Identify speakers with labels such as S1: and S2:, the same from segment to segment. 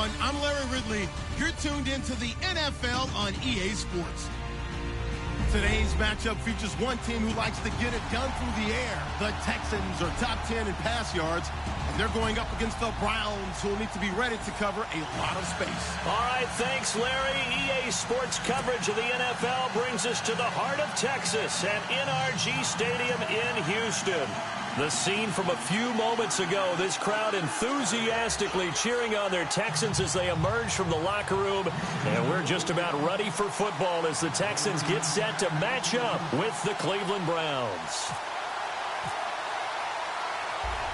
S1: everyone. I'm Larry Ridley. You're tuned into the NFL on EA Sports. Today's matchup features one team who likes to get it done through the air. The Texans are top 10 in pass yards, and they're going up against the Browns, who will need to be ready to cover a lot of space.
S2: All right, thanks, Larry. EA Sports coverage of the NFL brings us to the heart of Texas at NRG Stadium in Houston. The scene from a few moments ago, this crowd enthusiastically cheering on their Texans as they emerge from the locker room. And we're just about ready for football as the Texans get set to match up with the Cleveland Browns.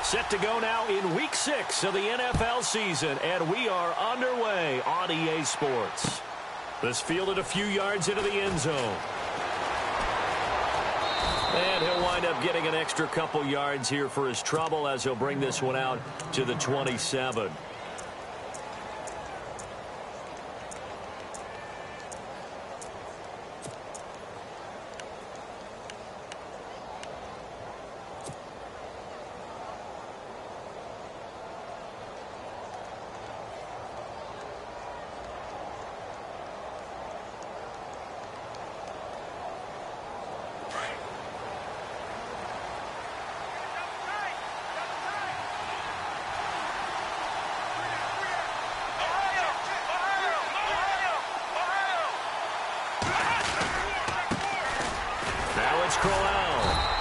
S2: Set to go now in Week 6 of the NFL season, and we are underway on EA Sports. This fielded a few yards into the end zone. And he'll wind up getting an extra couple yards here for his trouble as he'll bring this one out to the 27.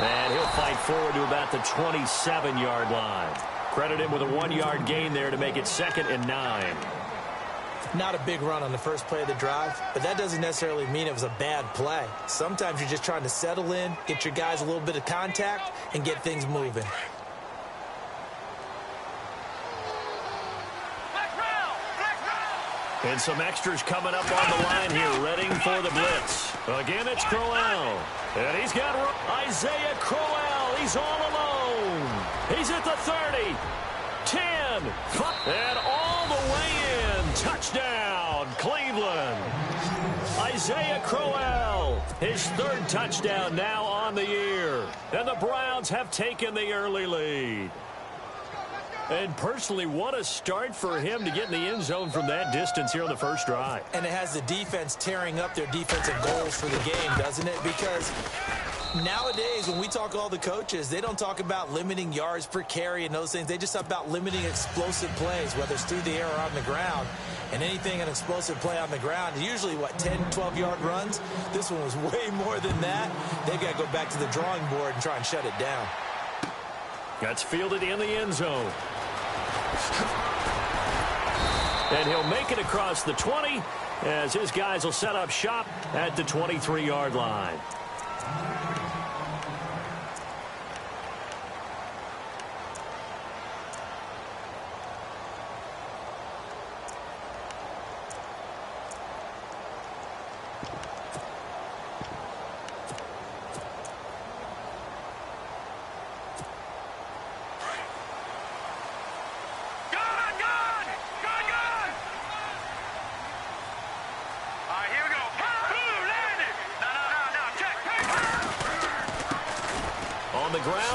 S2: And he'll fight forward to about the 27-yard line. Credit him with a 1-yard gain there to make it 2nd and 9.
S3: Not a big run on the first play of the drive, but that doesn't necessarily mean it was a bad play. Sometimes you're just trying to settle in, get your guys a little bit of contact, and get things moving.
S2: And some extras coming up on the line here, ready for the blitz. Again, it's Crowell. And he's got Isaiah Crowell. He's all alone. He's at the 30, 10, and all the way in. Touchdown, Cleveland. Isaiah Crowell, his 3rd touchdown now on the year. And the Browns have taken the early lead. And personally, what a start for him to get in the end zone from that distance here on the first drive.
S3: And it has the defense tearing up their defensive goals for the game, doesn't it? Because nowadays, when we talk to all the coaches, they don't talk about limiting yards per carry and those things. They just talk about limiting explosive plays, whether it's through the air or on the ground. And anything an explosive play on the ground, usually, 10, 12-yard runs? This one was way more than that. They've got to go back to the drawing board and try and shut it down.
S2: That's fielded in the end zone. And he'll make it across the 20 as his guys will set up shop at the 23-yard line.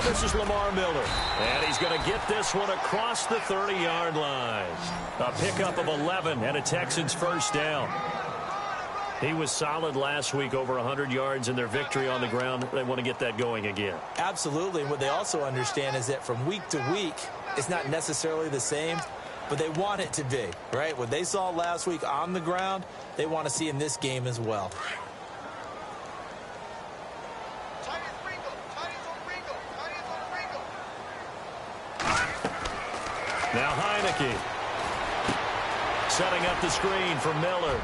S2: This is Lamar Miller, and he's going to get this one across the 30-yard line. A pickup of 11 and a Texans first down. He was solid last week, over 100 yards in their victory on the ground. They want to get that going again.
S3: Absolutely. And what they also understand is that from week to week, it's not necessarily the same, but they want it to be, right? What they saw last week on the ground, they want to see in this game as well.
S2: Now Heineke setting up the screen for Miller.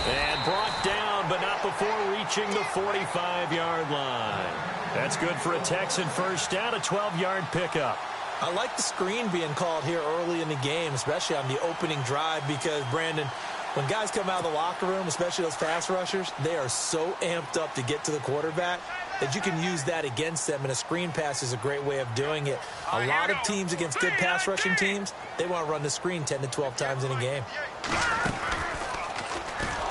S2: And brought down, but not before reaching the 45-yard line. That's good for a Texan first down, a 12-yard pickup.
S3: I like the screen being called here early in the game, especially on the opening drive, because, Brandon, when guys come out of the locker room, especially those pass rushers, they are so amped up to get to the quarterback that you can use that against them, and a screen pass is a great way of doing it. A lot of teams against good pass rushing teams, they want to run the screen 10 to 12 times in a game.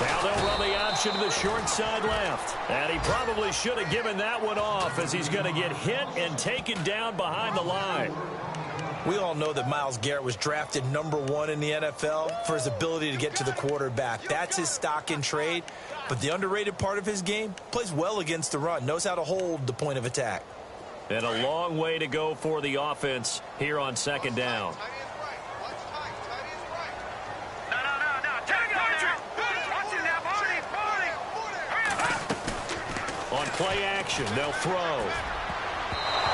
S2: Now they'll run the option to the short side left. And he probably should have given that one off as he's going to get hit and taken down behind the line.
S3: We all know that Myles Garrett was drafted #1 in the NFL for his ability to get to the quarterback. That's his stock in trade. But the underrated part of his game, plays well against the run, knows how to hold the point of attack.
S2: And a long way to go for the offense here on second down. On play action, they'll throw.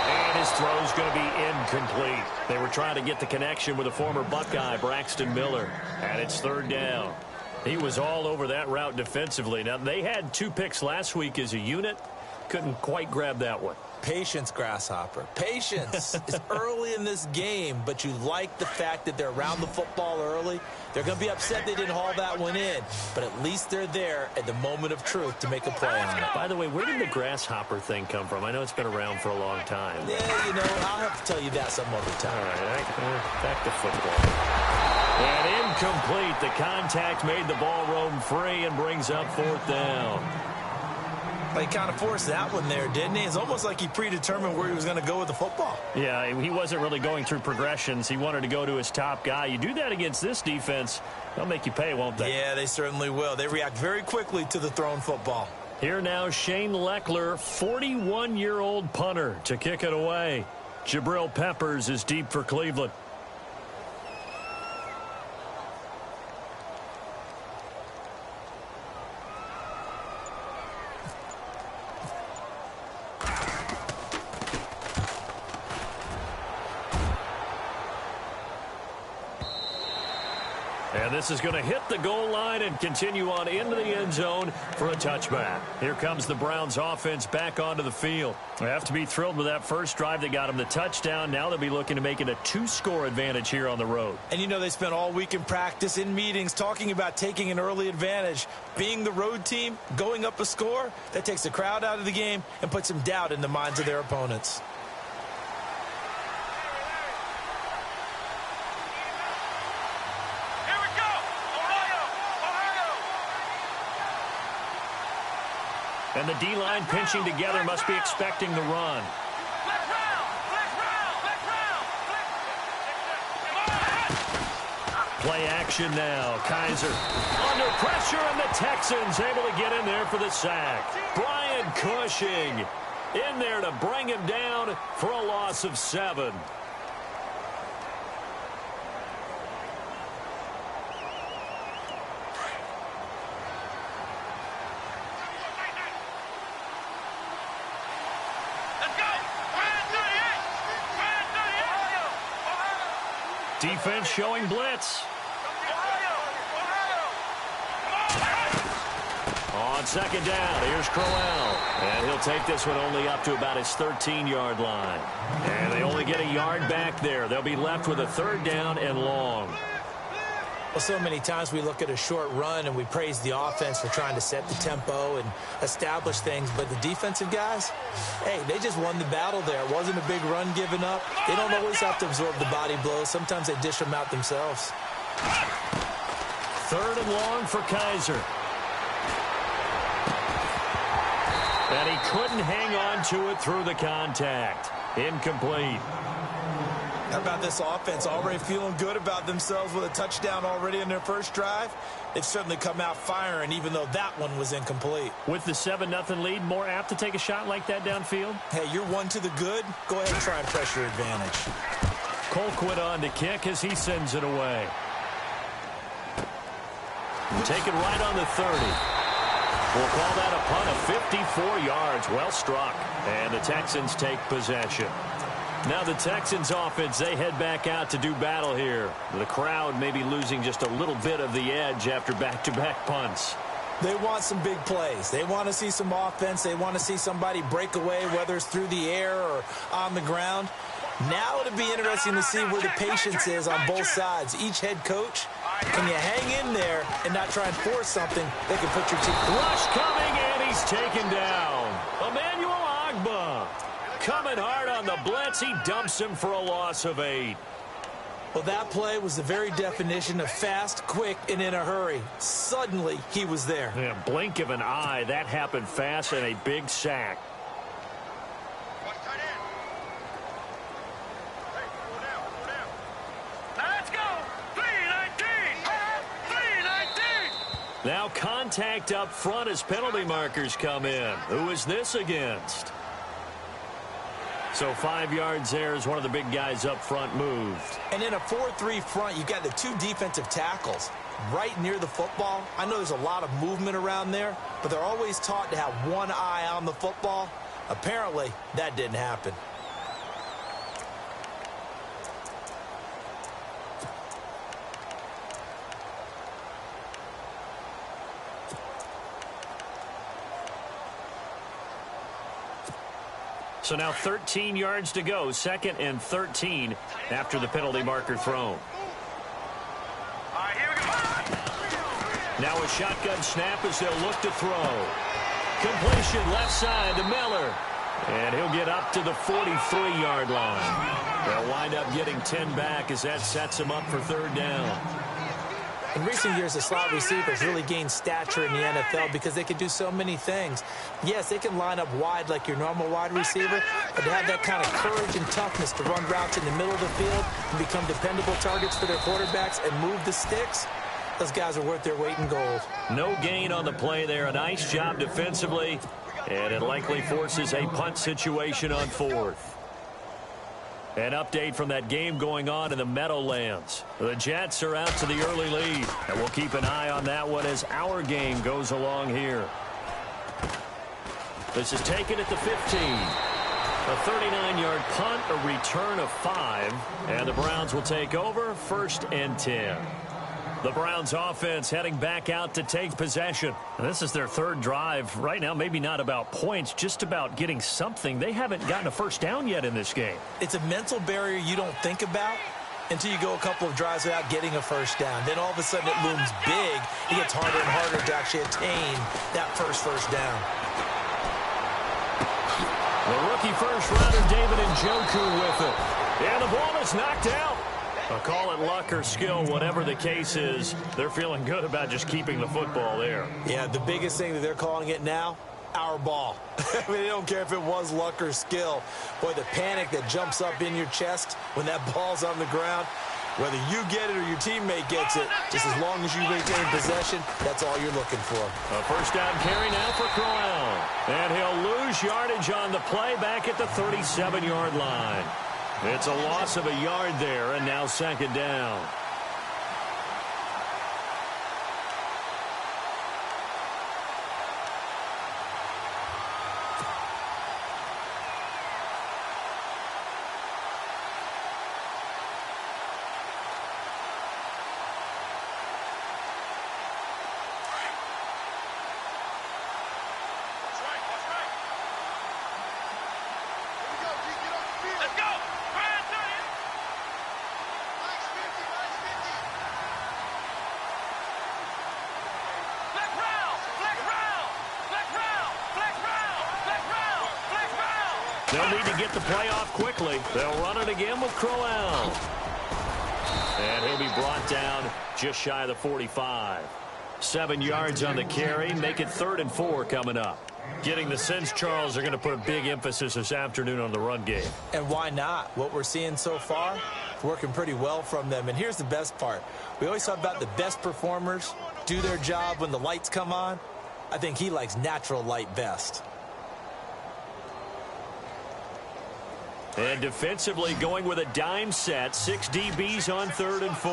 S2: And his throw's going to be incomplete. They were trying to get the connection with a former Buckeye, Braxton Miller. And it's third down. He was all over that route defensively. Now, they had 2 picks last week as a unit. Couldn't quite grab that one.
S3: Patience, Grasshopper. Patience. It's early in this game, but you like the fact that they're around the football early. They're going to be upset they didn't haul that one in, but at least they're there at the moment of truth to make a play on it.
S2: By the way, where did the Grasshopper thing come from? I know it's been around for a long time.
S3: Yeah, you know, I'll have to tell you that some other time.
S2: All right, back to football. And incomplete. The contact made the ball roam free and brings up 4th down.
S3: He kind of forced that one there, didn't he? It's almost like he predetermined where he was going to go with the football.
S2: Yeah, he wasn't really going through progressions. He wanted to go to his top guy. You do that against this defense, they'll make you pay, won't they?
S3: Yeah, they certainly will. They react very quickly to the thrown football.
S2: Here now, Shane Leckler, 41-year-old punter to kick it away. Jabril Peppers is deep for Cleveland. And this is going to hit the goal line and continue on into the end zone for a touchback. Here comes the Browns offense back onto the field. They have to be thrilled with that first drive that got them the touchdown. Now they'll be looking to make it a 2-score advantage here on the road.
S3: And you know, they spent all week in practice, in meetings, talking about taking an early advantage. Being the road team, going up a score, that takes the crowd out of the game and puts some doubt in the minds of their opponents.
S2: And the D-line pinching together must be expecting the run. Play action now. Kaiser under pressure, and the Texans able to get in there for the sack. Brian Cushing in there to bring him down for a loss of 7. Defense showing blitz. On second down, here's Crowell. And he'll take this one only up to about his 13-yard line. And they only get a yard back there. They'll be left with a 3rd down and long.
S3: Well, so many times we look at a short run and we praise the offense for trying to set the tempo and establish things, but the defensive guys, hey, they just won the battle there. It wasn't a big run given up. They don't always have to absorb the body blows. Sometimes they dish them out themselves.
S2: 3rd and long for Kaiser. And he couldn't hang on to it through the contact. Incomplete.
S3: How about this offense already feeling good about themselves with a touchdown already in their first drive? They've certainly come out firing, even though that one was incomplete.
S2: With the 7-0 lead, more apt to take a shot like that downfield?
S3: Hey, you're one to the good. Go ahead and try and press your advantage.
S2: Colquitt on to kick as he sends it away. Take it right on the 30. We'll call that a punt of 54 yards. Well struck. And the Texans take possession. Now the Texans offense, they head back out to do battle here. The crowd may be losing just a little bit of the edge after back-to-back punts.
S3: They want some big plays. They want to see some offense. They want to see somebody break away, whether it's through the air or on the ground. Now it'll be interesting to see where the patience is on both sides. Each head coach, can you hang in there and not try and force something that can put your team?
S2: Rush coming, and he's taken down. Emmanuel Ogbah coming hard on the blitz. He dumps him for a loss of 8.
S3: Well, that play was the very definition of fast, quick, and in a hurry. Suddenly, he was there.
S2: Yeah, blink of an eye. That happened fast, and a big sack. Now contact up front as penalty markers come in. Who is this against? So 5 yards there as one of the big guys up front moved.
S3: And in a 4-3 front, you've got the 2 defensive tackles right near the football. I know there's a lot of movement around there, but they're always taught to have one eye on the football. Apparently, that didn't happen.
S2: So now 13 yards to go, 2nd and 13 after the penalty marker thrown. Now a shotgun snap as they'll look to throw. Completion left side to Miller. And he'll get up to the 43-yard line. They'll wind up getting 10 back as that sets him up for 3rd down.
S3: In recent years, the slot receivers really gained stature in the NFL because they can do so many things. Yes, they can line up wide like your normal wide receiver, but to have that kind of courage and toughness to run routes in the middle of the field and become dependable targets for their quarterbacks and move the sticks, those guys are worth their weight in gold.
S2: No gain on the play there. A nice job defensively, and it likely forces a punt situation on 4th. An update from that game going on in the Meadowlands. The Jets are out to the early lead, and we'll keep an eye on that one as our game goes along here. This is taken at the 15. A 39-yard punt, a return of 5, and the Browns will take over 1st and 10. The Browns offense heading back out to take possession. This is their 3rd drive. Right now, maybe not about points, just about getting something. They haven't gotten a first down yet in this game.
S3: It's a mental barrier you don't think about until you go a couple of drives without getting a first down. Then all of a sudden it looms big. It gets harder and harder to actually attain that first down.
S2: The rookie first-rounder David Njoku with it. And the ball is knocked out. I'll call it luck or skill, whatever the case is. They're feeling good about just keeping the football there.
S3: Yeah, the biggest thing that they're calling it now, our ball. I mean, they don't care if it was luck or skill. Boy, the panic that jumps up in your chest when that ball's on the ground, whether you get it or your teammate gets it, just as long as you maintain possession, that's all you're looking for.
S2: A first down carry now for Crowell. And he'll lose yardage on the play back at the 37-yard line. It's a loss of a yard there, and now 2nd down. They'll need to get the play off quickly. They'll run it again with Crowell. And he'll be brought down just shy of the 45. 7 yards on the carry. Make it 3rd and 4 coming up. Getting the sense, Charles, are going to put a big emphasis this afternoon on the run game.
S3: And why not? What we're seeing so far, working pretty well from them. And here's the best part. We always talk about the best performers do their job when the lights come on. I think he likes natural light best.
S2: And defensively going with a dime set. 6 DBs on 3rd and 4.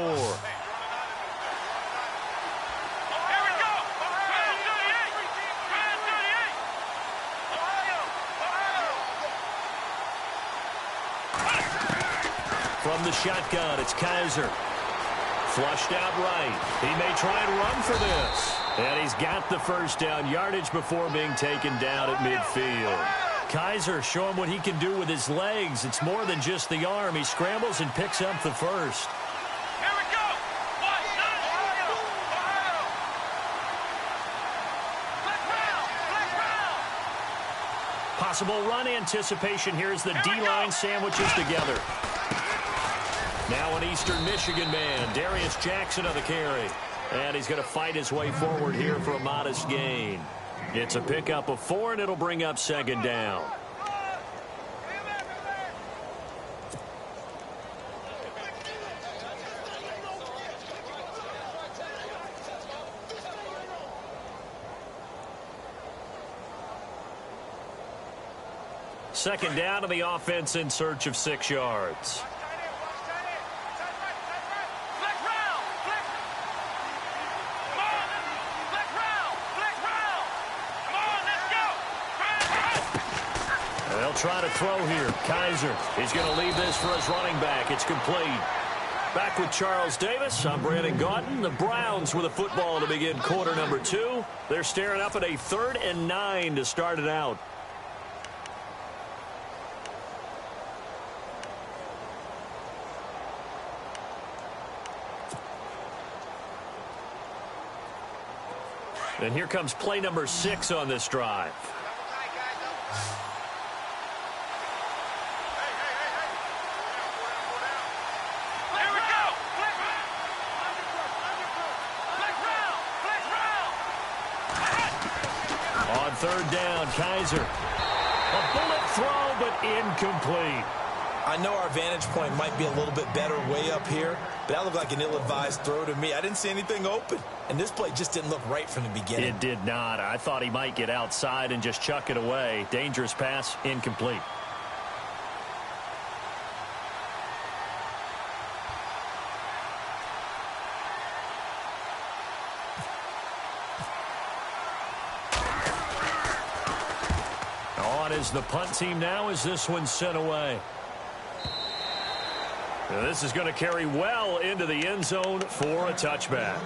S2: From the shotgun, it's Kaiser. Flushed out right. He may try and run for this. And he's got the first down. Yardage before being taken down at midfield. Kaiser showing what he can do with his legs. It's more than just the arm. He scrambles and picks up the first.
S4: Here we go.
S2: Possible run anticipation here as the D-line sandwiches together. Now an Eastern Michigan man, Darius Jackson on the carry. And he's going to fight his way forward here for a modest gain. It's a pickup of 4, and it'll bring up 2nd down. Second down to the offense in search of 6 yards. They'll try to throw here. Kaiser, he's going to leave this for his running back. It's complete. Back with Charles Davis, I'm Brandon Gaudin. The Browns with a football to begin quarter number 2. They're staring up at a 3rd and 9 to start it out. And here comes play number 6 on this drive. On 3rd down, Kaiser. A bullet throw, but incomplete.
S3: I know our vantage point might be a little bit better way up here, but that looked like an ill-advised throw to me. I didn't see anything open, and this play just didn't look right from the beginning.
S2: It did not. I thought he might get outside and just chuck it away. Dangerous pass, incomplete. On is the punt team now as this one's sent away. Now this is going to carry well into the end zone for a touchback.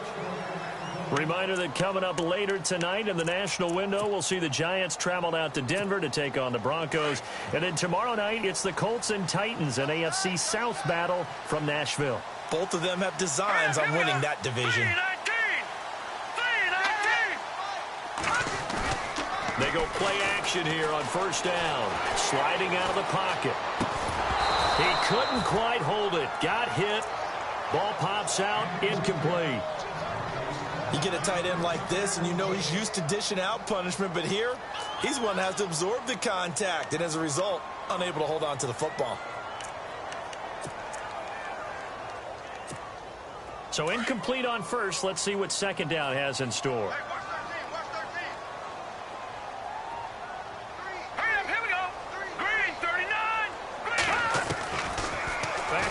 S2: Reminder that coming up later tonight in the national window, we'll see the Giants travel out to Denver to take on the Broncos. And then tomorrow night, it's the Colts and Titans, an AFC South battle from Nashville.
S3: Both of them have designs on winning that division.
S2: They go play action here on 1st down. Sliding out of the pocket. He couldn't quite hold it. Got hit. Ball pops out. Incomplete.
S3: You get a tight end like this, and you know he's used to dishing out punishment, but here, he's one that has to absorb the contact, and as a result, unable to hold on to the football.
S2: So incomplete on 1st. Let's see what 2nd down has in store.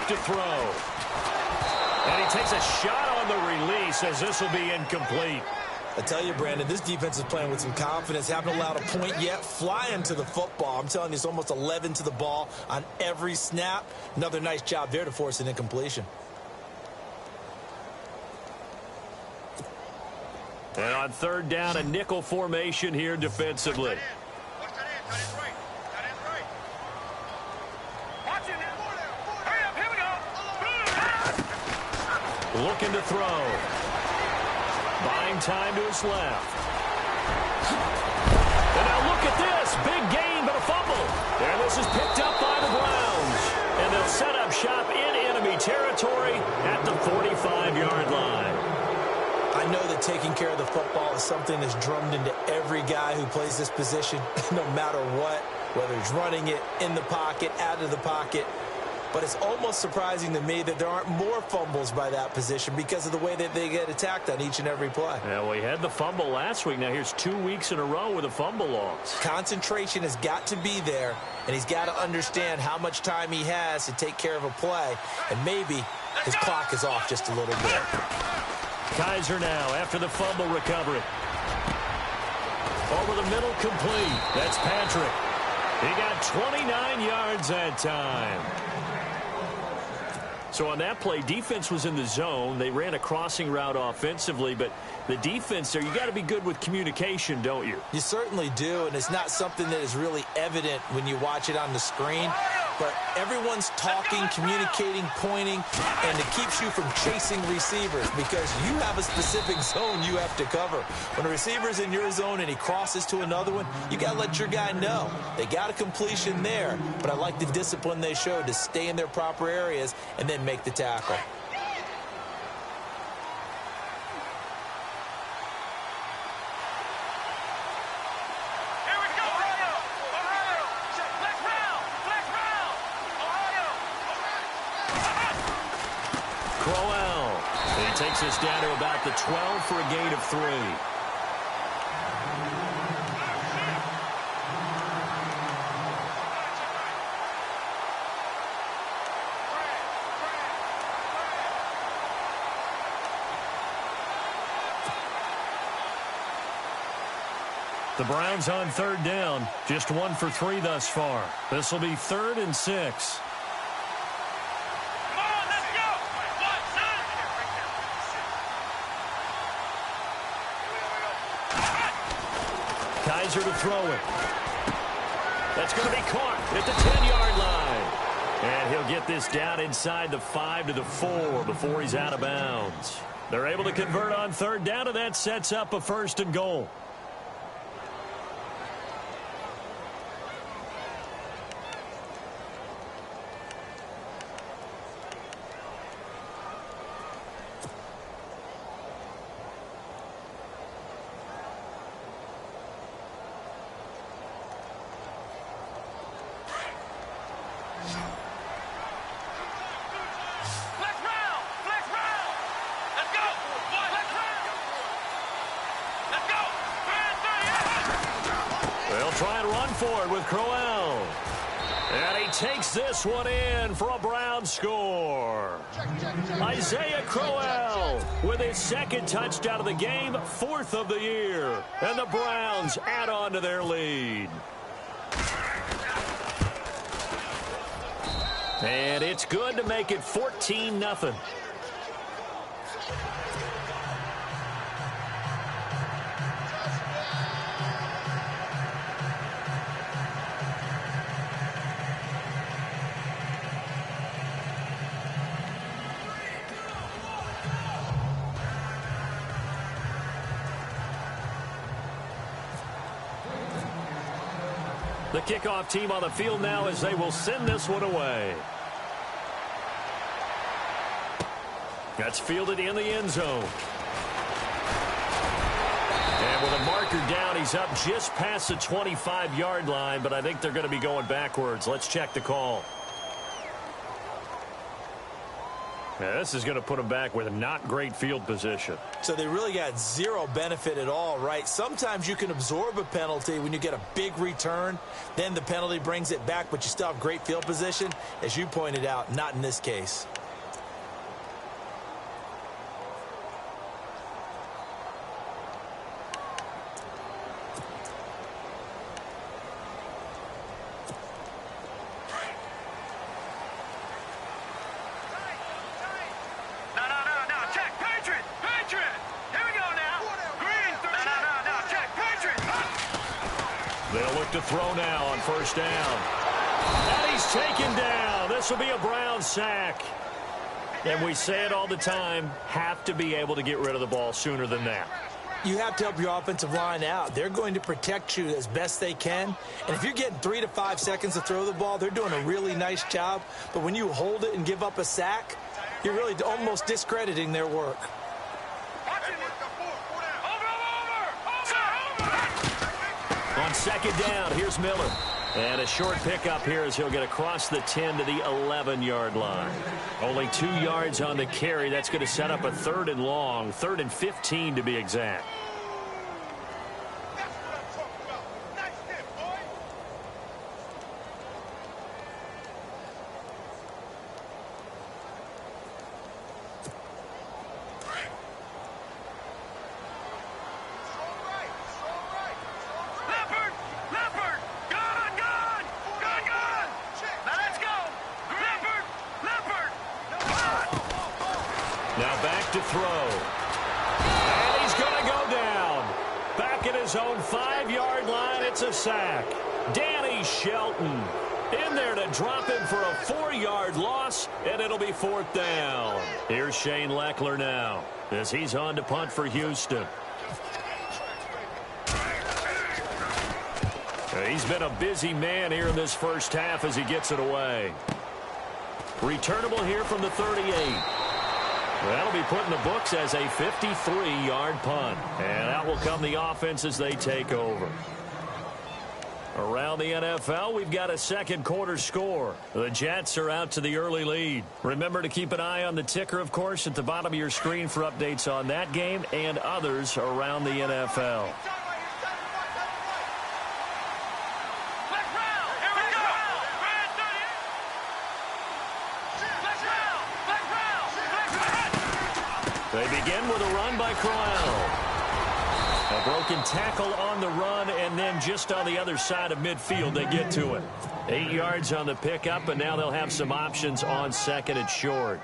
S2: To throw. And he takes a shot on the release as this will be incomplete.
S3: I tell you, Brandon, this defense is playing with some confidence. Haven't allowed a point yet. Flying to the football. I'm telling you, it's almost 11 to the ball on every snap. Another nice job there to force an incompletion.
S2: And on 3rd down, a nickel formation here defensively. Looking to throw. Buying time to his left. And now look at this. Big gain, but a fumble. And this is picked up by the Browns. And they'll set up shop in enemy territory at the 45-yard line.
S3: I know that taking care of the football is something that's drummed into every guy who plays this position, no matter what, whether he's running it, in the pocket, out of the pocket. But it's almost surprising to me that there aren't more fumbles by that position because of the way that they get attacked on each and every play.
S2: Yeah, well, he had the fumble last week. Now here's 2 weeks in a row with a fumble loss.
S3: Concentration has got to be there, and he's got to understand how much time he has to take care of a play, and maybe his clock is off just a little bit.
S2: Kaiser now after the fumble recovery. Over the middle, complete. That's Patrick. He got 29 yards that time. So on that play, defense was in the zone. They ran a crossing route offensively, but the defense there, you got to be good with communication, don't you?
S3: You certainly do, and it's not something that is really evident when you watch it on the screen. But everyone's talking, communicating, pointing, and it keeps you from chasing receivers because you have a specific zone you have to cover. When a receiver's in your zone and he crosses to another one, you got to let your guy know. They got a completion there, but I like the discipline they showed to stay in their proper areas and then make the tackle.
S2: Takes us down to about the 12 for a gain of 3. The Browns on third down. Just 1 for 3 thus far. This will be 3rd and 6. Kaiser to throw it. That's going to be caught at the 10-yard line. And he'll get this down inside the 5 to the 4 before he's out of bounds. They're able to convert on third down, and that sets up a 1st and goal. They'll try and run for it with Crowell. And he takes this one in for a Browns score. Isaiah Crowell with his 2nd touchdown of the game, 4th of the year. And the Browns add on to their lead. And it's good to make it 14-0. The kickoff team on the field now as they will send this one away. That's fielded in the end zone. And with a marker down, he's up just past the 25-yard line, but I think they're going to be going backwards. Let's check the call. Yeah, this is going to put them back with a not great field position.
S3: So they really got zero benefit at all, right? Sometimes you can absorb a penalty when you get a big return. Then the penalty brings it back, but you still have great field position. As you pointed out, not in this case.
S2: They'll look to throw now on 1st down. And he's taken down. This will be a Brown sack. And we say it all the time, have to be able to get rid of the ball sooner than that.
S3: You have to help your offensive line out. They're going to protect you as best they can. And if you're getting 3 to 5 seconds to throw the ball, they're doing a really nice job. But when you hold it and give up a sack, you're really almost discrediting their work.
S2: On 2nd down, here's Miller. And a short pickup here as he'll get across the 10 to the 11-yard line. Only 2 yards on the carry. That's going to set up a 3rd and long, 3rd and 15 to be exact. Now back to throw. And he's going to go down. Back at his own 5-yard line, it's a sack. Danny Shelton in there to drop him for a 4-yard loss, and it'll be 4th down. Here's Shane Leckler now as he's on to punt for Houston. He's been a busy man here in this first half as he gets it away. Returnable here from the 38. That'll be put in the books as a 53-yard punt. And out will come the offense as they take over. Around the NFL, we've got a second quarter score. The Jets are out to the early lead. Remember to keep an eye on the ticker, of course, at the bottom of your screen for updates on that game and others around the NFL. They begin with a run by Crowell. A broken tackle on the run, and then just on the other side of midfield, they get to it. 8 yards on the pickup, and now they'll have some options on second and short.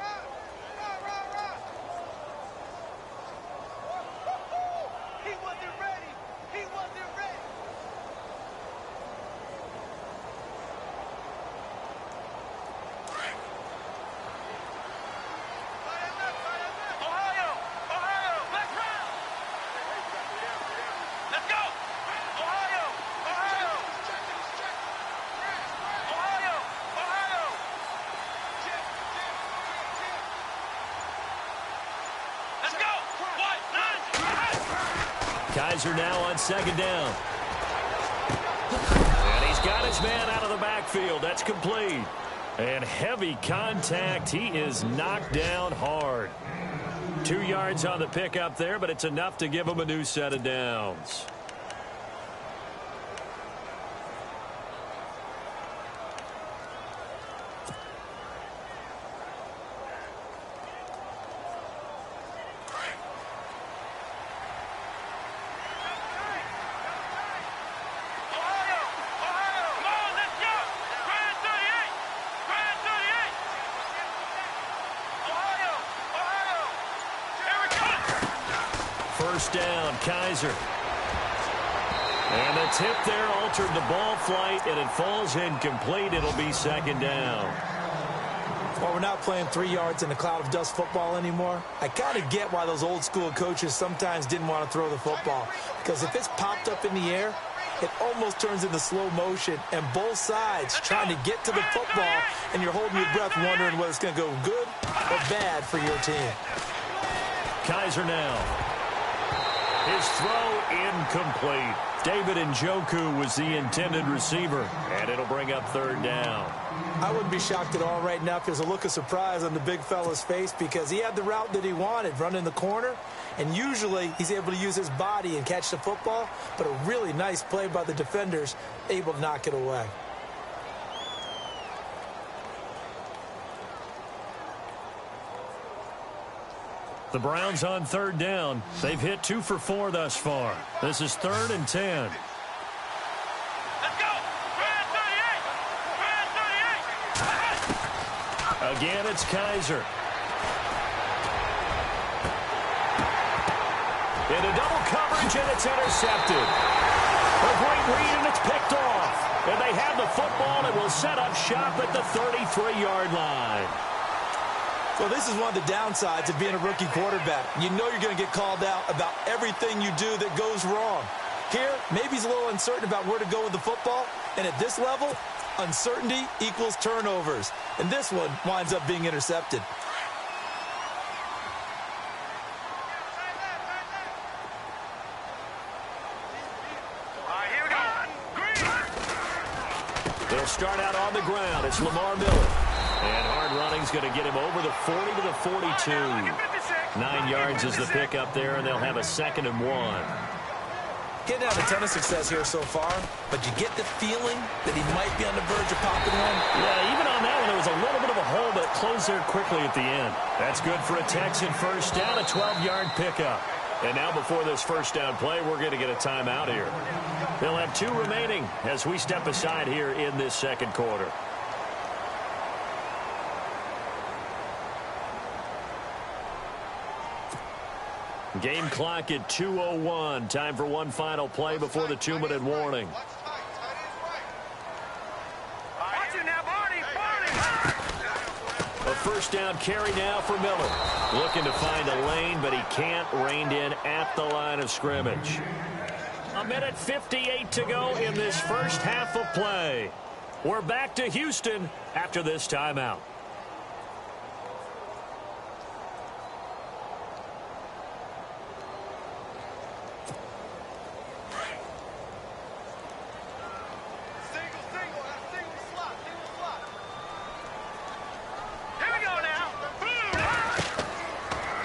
S2: Kaiser now on second down. And he's got his man out of the backfield. That's complete. And heavy contact. He is knocked down hard. 2 yards on the pickup there, but it's enough to give him a new set of downs. First down, Kaiser. And the tip there altered the ball flight, and it falls incomplete. It'll be second down.
S3: Well, we're not playing 3 yards in a cloud of dust football anymore. I kind of get why those old school coaches sometimes didn't want to throw the football. Because if it's popped up in the air, it almost turns into slow motion, and both sides trying to get to the football, and you're holding your breath wondering whether it's going to go good or bad for your team.
S2: Kaiser now. His throw incomplete. David Njoku was the intended receiver, and it'll bring up third down.
S3: I wouldn't be shocked at all right now if there's a look of surprise on the big fella's face because he had the route that he wanted, running the corner, and usually he's able to use his body and catch the football, but a really nice play by the defenders, able to knock it away.
S2: The Browns on third down. They've hit 2 for 4 thus far. This is 3rd and 10.
S4: Let's go! Brand 38!
S2: Again, it's Kaiser. Into double coverage, and it's intercepted. A great read, and it's picked off. And they have the football and will set up shop at the 33-yard line.
S3: Well, this is one of the downsides of being a rookie quarterback. You know you're going to get called out about everything you do that goes wrong. Here, maybe he's a little uncertain about where to go with the football. And at this level, uncertainty equals turnovers. And this one winds up being intercepted.
S2: They'll start out on the ground. It's Lamar Miller. And hard running's going to get him over the 40 to the 42. 9 yards is the pickup there, and they'll have a 2nd and 1.
S3: Getting out a ton of success here so far, but you get the feeling that he might be on the verge of popping one.
S2: Yeah, even on that one, there was a little bit of a hole, but it closed there quickly at the end. That's good for a Texan first down, a 12-yard pickup. And now before this first down play, we're going to get a timeout here. They'll have 2 remaining as we step aside here in this second quarter. Game clock at 2:01. Time for one final play before the 2-minute warning. A first down carry now for Miller. Looking to find a lane, but he can't. Reined in at the line of scrimmage. 1:58 to go in this first half of play. We're back to Houston after this timeout.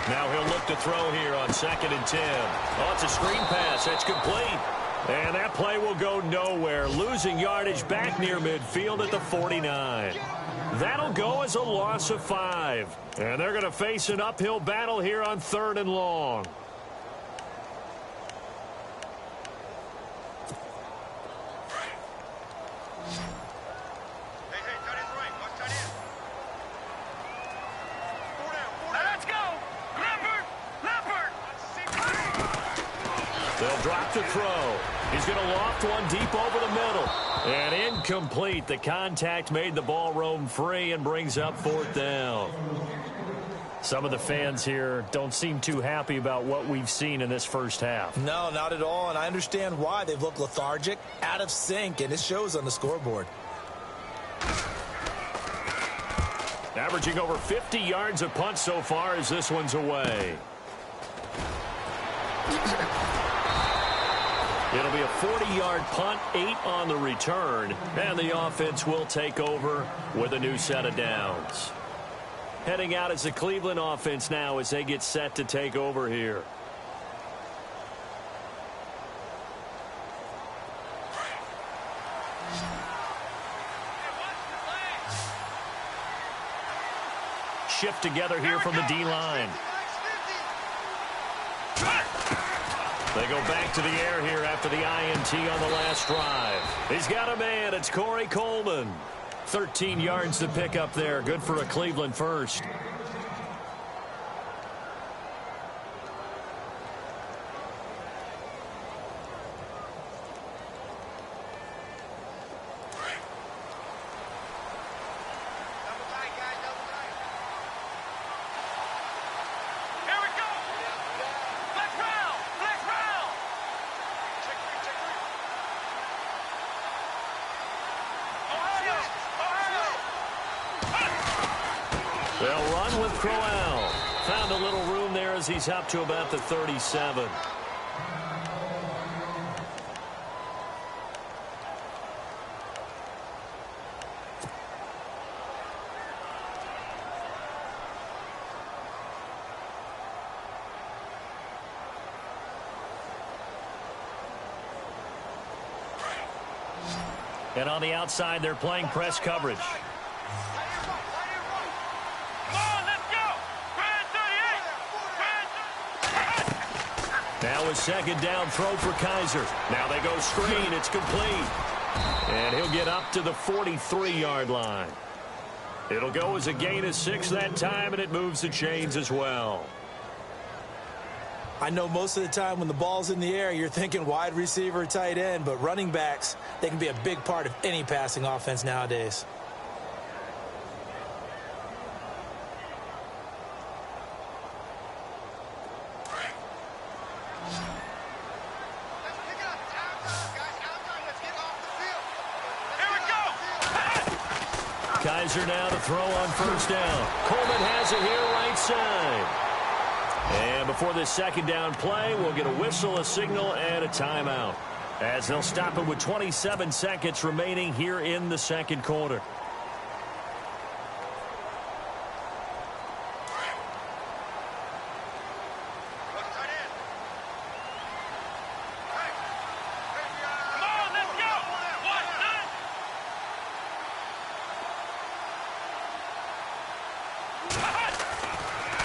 S2: Now he'll look to throw here on 2nd and 10. Oh, it's a screen pass. That's complete. And that play will go nowhere. Losing yardage back near midfield at the 49. That'll go as a loss of 5. And they're going to face an uphill battle here on 3rd and long. Drop to throw. He's going to loft one deep over the middle. And incomplete. The contact made the ball roam free and brings up 4th down. Some of the fans here don't seem too happy about what we've seen in this first half.
S3: No, not at all, and I understand why. They've looked lethargic, out of sync, and it shows on the scoreboard.
S2: Averaging over 50 yards a punt so far as this one's away. It'll be a 40-yard punt, 8 on the return, and the offense will take over with a new set of downs. Heading out as the Cleveland offense now as they get set to take over here. Shift together here from the D-line. They go back to the air here after the INT on the last drive. He's got a man. It's Corey Coleman. 13 yards to pick up there. Good for a Cleveland first. They'll run with Crowell. Found a little room there as he's up to about the 37. And on the outside, they're playing press coverage. Now a second down throw for Kaiser. Now they go screen. It's complete. And he'll get up to the 43-yard line. It'll go as a gain of 6 that time, and it moves the chains as well.
S3: I know most of the time when the ball's in the air, you're thinking wide receiver, tight end, but running backs, they can be a big part of any passing offense nowadays.
S2: Kaiser now to throw on first down. Coleman has it here right side. And before this second down play, we'll get a whistle, a signal, and a timeout, as they'll stop it with 27 seconds remaining here in the second quarter.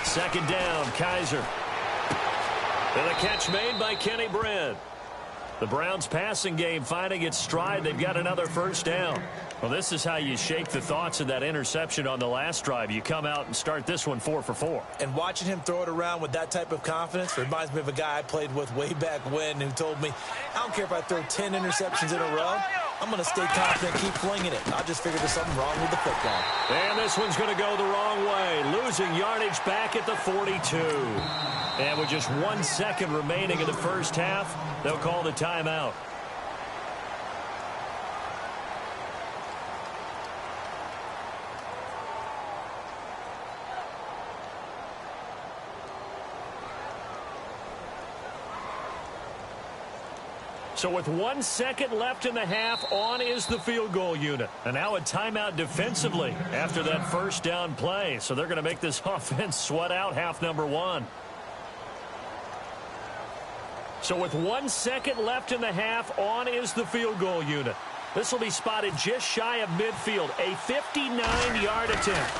S2: Second down, Kaiser. And a catch made by Kenny Britt. The Browns' passing game finding its stride. They've got another first down. Well, this is how you shake the thoughts of that interception on the last drive. You come out and start this one 4 for 4.
S3: And watching him throw it around with that type of confidence reminds me of a guy I played with way back when who told me, I don't care if I throw 10 interceptions in a row. I'm going to stay confident, keep flinging it. I just figured there's something wrong with the football.
S2: And this one's going to go the wrong way. Losing yardage back at the 42. And with just 1 second remaining in the first half, they'll call the timeout. So with 1 second left in the half, on is the field goal unit. And now a timeout defensively after that first down play. So they're going to make this offense sweat out half number 1. So with 1 second left in the half, on is the field goal unit. This will be spotted just shy of midfield. A 59-yard attempt.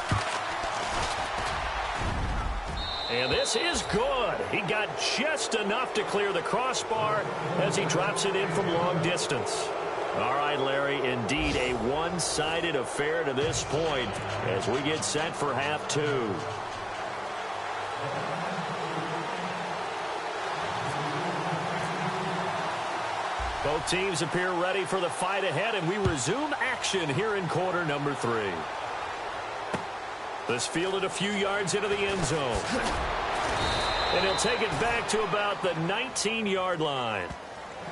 S2: And this is good. He got just enough to clear the crossbar as he drops it in from long distance. All right, Larry, indeed a one-sided affair to this point as we get set for half 2. Both teams appear ready for the fight ahead, and we resume action here in quarter number 3. This fielded a few yards into the end zone. And he'll take it back to about the 19-yard line.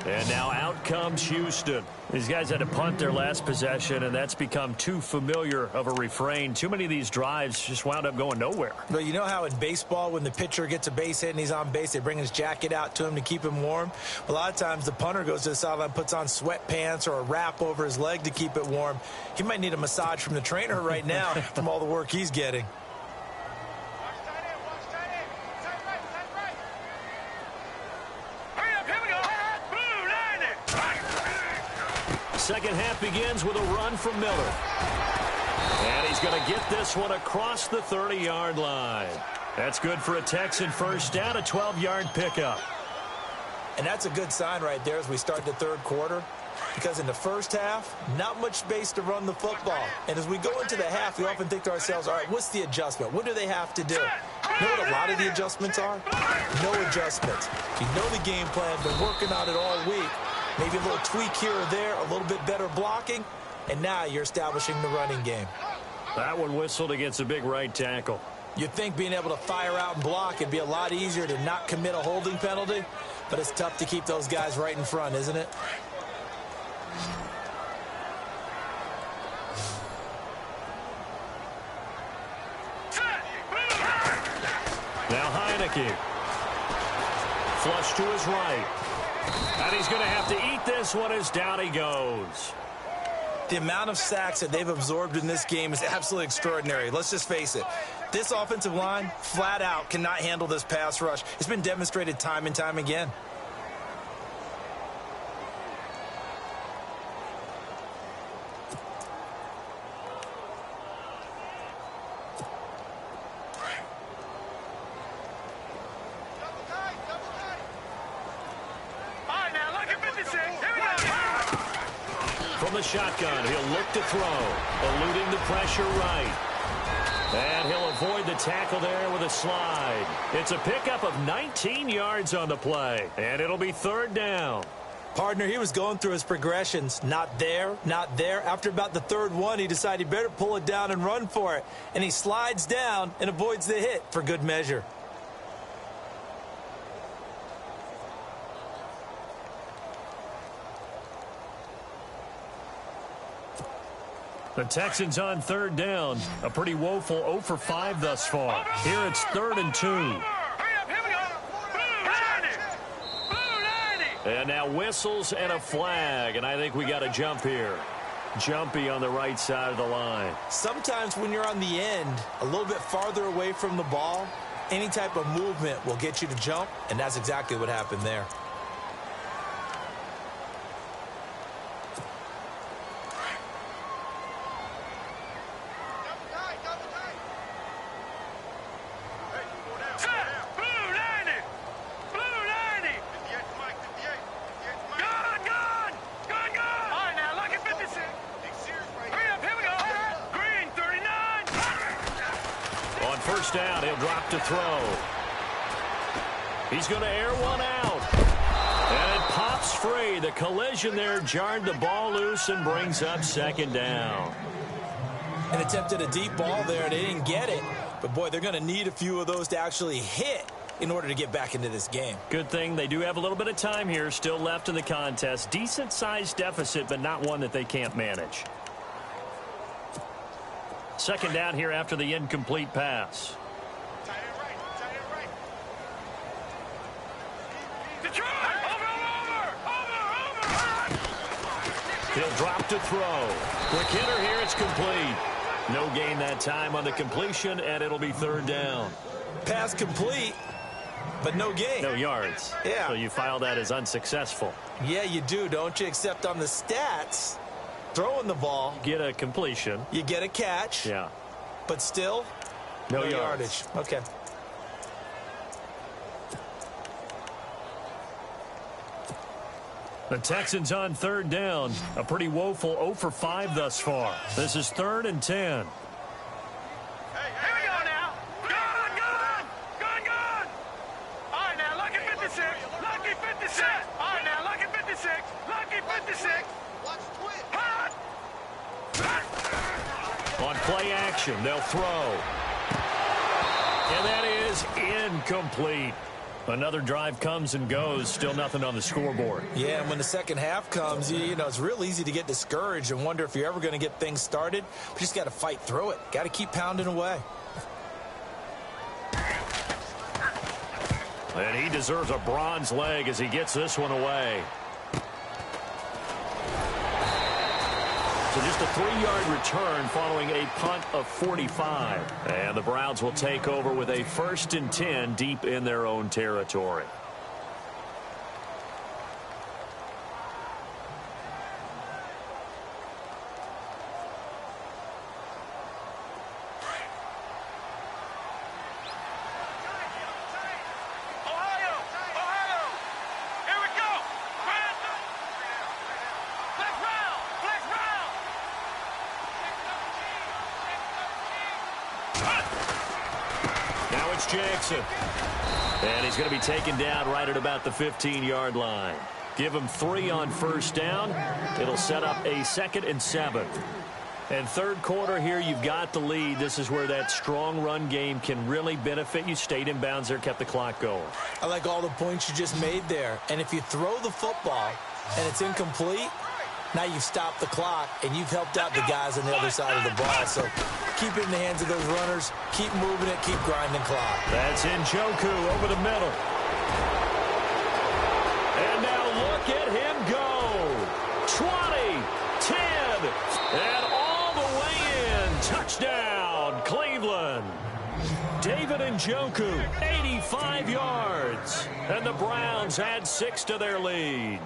S2: And now out comes Houston. These guys had to punt their last possession, and that's become too familiar of a refrain. Too many of these drives just wound up going nowhere.
S3: Well, you know how in baseball, when the pitcher gets a base hit and he's on base, they bring his jacket out to him to keep him warm? A lot of times the punter goes to the sideline, puts on sweatpants or a wrap over his leg to keep it warm. He might need a massage from the trainer right now from all the work he's getting.
S2: Second half begins with a run from Miller. And he's going to get this one across the 30-yard line. That's good for a Texan first down, a 12-yard pickup.
S3: And that's a good sign right there as we start the third quarter. Because in the first half, not much space to run the football. And as we go into the half, we often think to ourselves, all right, what's the adjustment? What do they have to do? You know what a lot of the adjustments are? No adjustments. You know the game plan, been working on it all week. Maybe a little tweak here or there, a little bit better blocking, and now you're establishing the running game.
S2: That one whistled against a big right tackle.
S3: You'd think being able to fire out and block would be a lot easier to not commit a holding penalty, but it's tough to keep those guys right in front, isn't it?
S2: Now Heineke. Flush to his right. And he's going to have to eat this one as down he goes.
S3: The amount of sacks that they've absorbed in this game is absolutely extraordinary. Let's just face it. This offensive line, flat out, cannot handle this pass rush. It's been demonstrated time and time again.
S2: From the shotgun, he'll look to throw, eluding the pressure right. And he'll avoid the tackle there with a slide. It's a pickup of 19 yards on the play, and it'll be third down.
S3: Partner, he was going through his progressions. Not there, not there. After about the third one, he decided he better pull it down and run for it. And he slides down and avoids the hit for good measure.
S2: The Texans on third down. A pretty woeful 0 for 5 thus far. Here it's 3rd and 2. And now whistles and a flag, and I think we got a jump here. Jumpy on the right side of the line.
S3: Sometimes when you're on the end, a little bit farther away from the ball, any type of movement will get you to jump, and that's exactly what happened there.
S2: First down, he'll drop to throw. He's going to air one out. And it pops free. The collision there jarred the ball loose and brings up 2nd down.
S3: And attempted a deep ball there. They didn't get it. But, boy, they're going to need a few of those to actually hit in order to get back into this game.
S2: Good thing they do have a little bit of time here still left in the contest. Decent-sized deficit, but not one that they can't manage. 2nd down here after the incomplete pass. He'll drop to throw. Quick hitter here, it's complete. No gain that time on the completion, and it'll be 3rd down.
S3: Pass complete, but no gain.
S2: No yards.
S3: Yeah.
S2: So you file that as unsuccessful.
S3: Yeah, you do, don't you? Except on the stats, throwing the ball.
S2: Get a completion.
S3: You get a catch.
S2: Yeah.
S3: But still,
S2: no
S3: yardage. Okay.
S2: The Texans on 3rd down. A pretty woeful 0 for 5 thus far. This is 3rd and 10.
S4: Here we go now. Gun. All right, now, lucky 56. Lucky 56. All right, now, lucky 56. Lucky
S2: formation. They'll throw. And that is incomplete. Another drive comes and goes. Still nothing on the scoreboard.
S3: Yeah, and when the second half comes, you know, it's real easy to get discouraged and wonder if you're ever going to get things started. But you just got to fight through it. Got to keep pounding away.
S2: And he deserves a bronze leg as he gets this one away. So just a 3-yard return following a punt of 45. And the Browns will take over with a 1st and 10 deep in their own territory. Jackson. And he's going to be taken down right at about the 15-yard line. Give him 3 on first down. It'll set up a 2nd and 7. And third quarter here, you've got the lead. This is where that strong run game can really benefit you. Stayed in bounds there, kept the clock going. I
S3: like all the points you just made there. And if you throw the football and it's incomplete, now you've stopped the clock and you've helped out the guys on the other side of the ball. So keep it in the hands of those runners. Keep moving it. Keep grinding clock.
S2: That's Njoku over the middle. And now look at him go. 20, 10, and all the way in. Touchdown, Cleveland. David Njoku, 85 yards. And the Browns add 6 to their lead.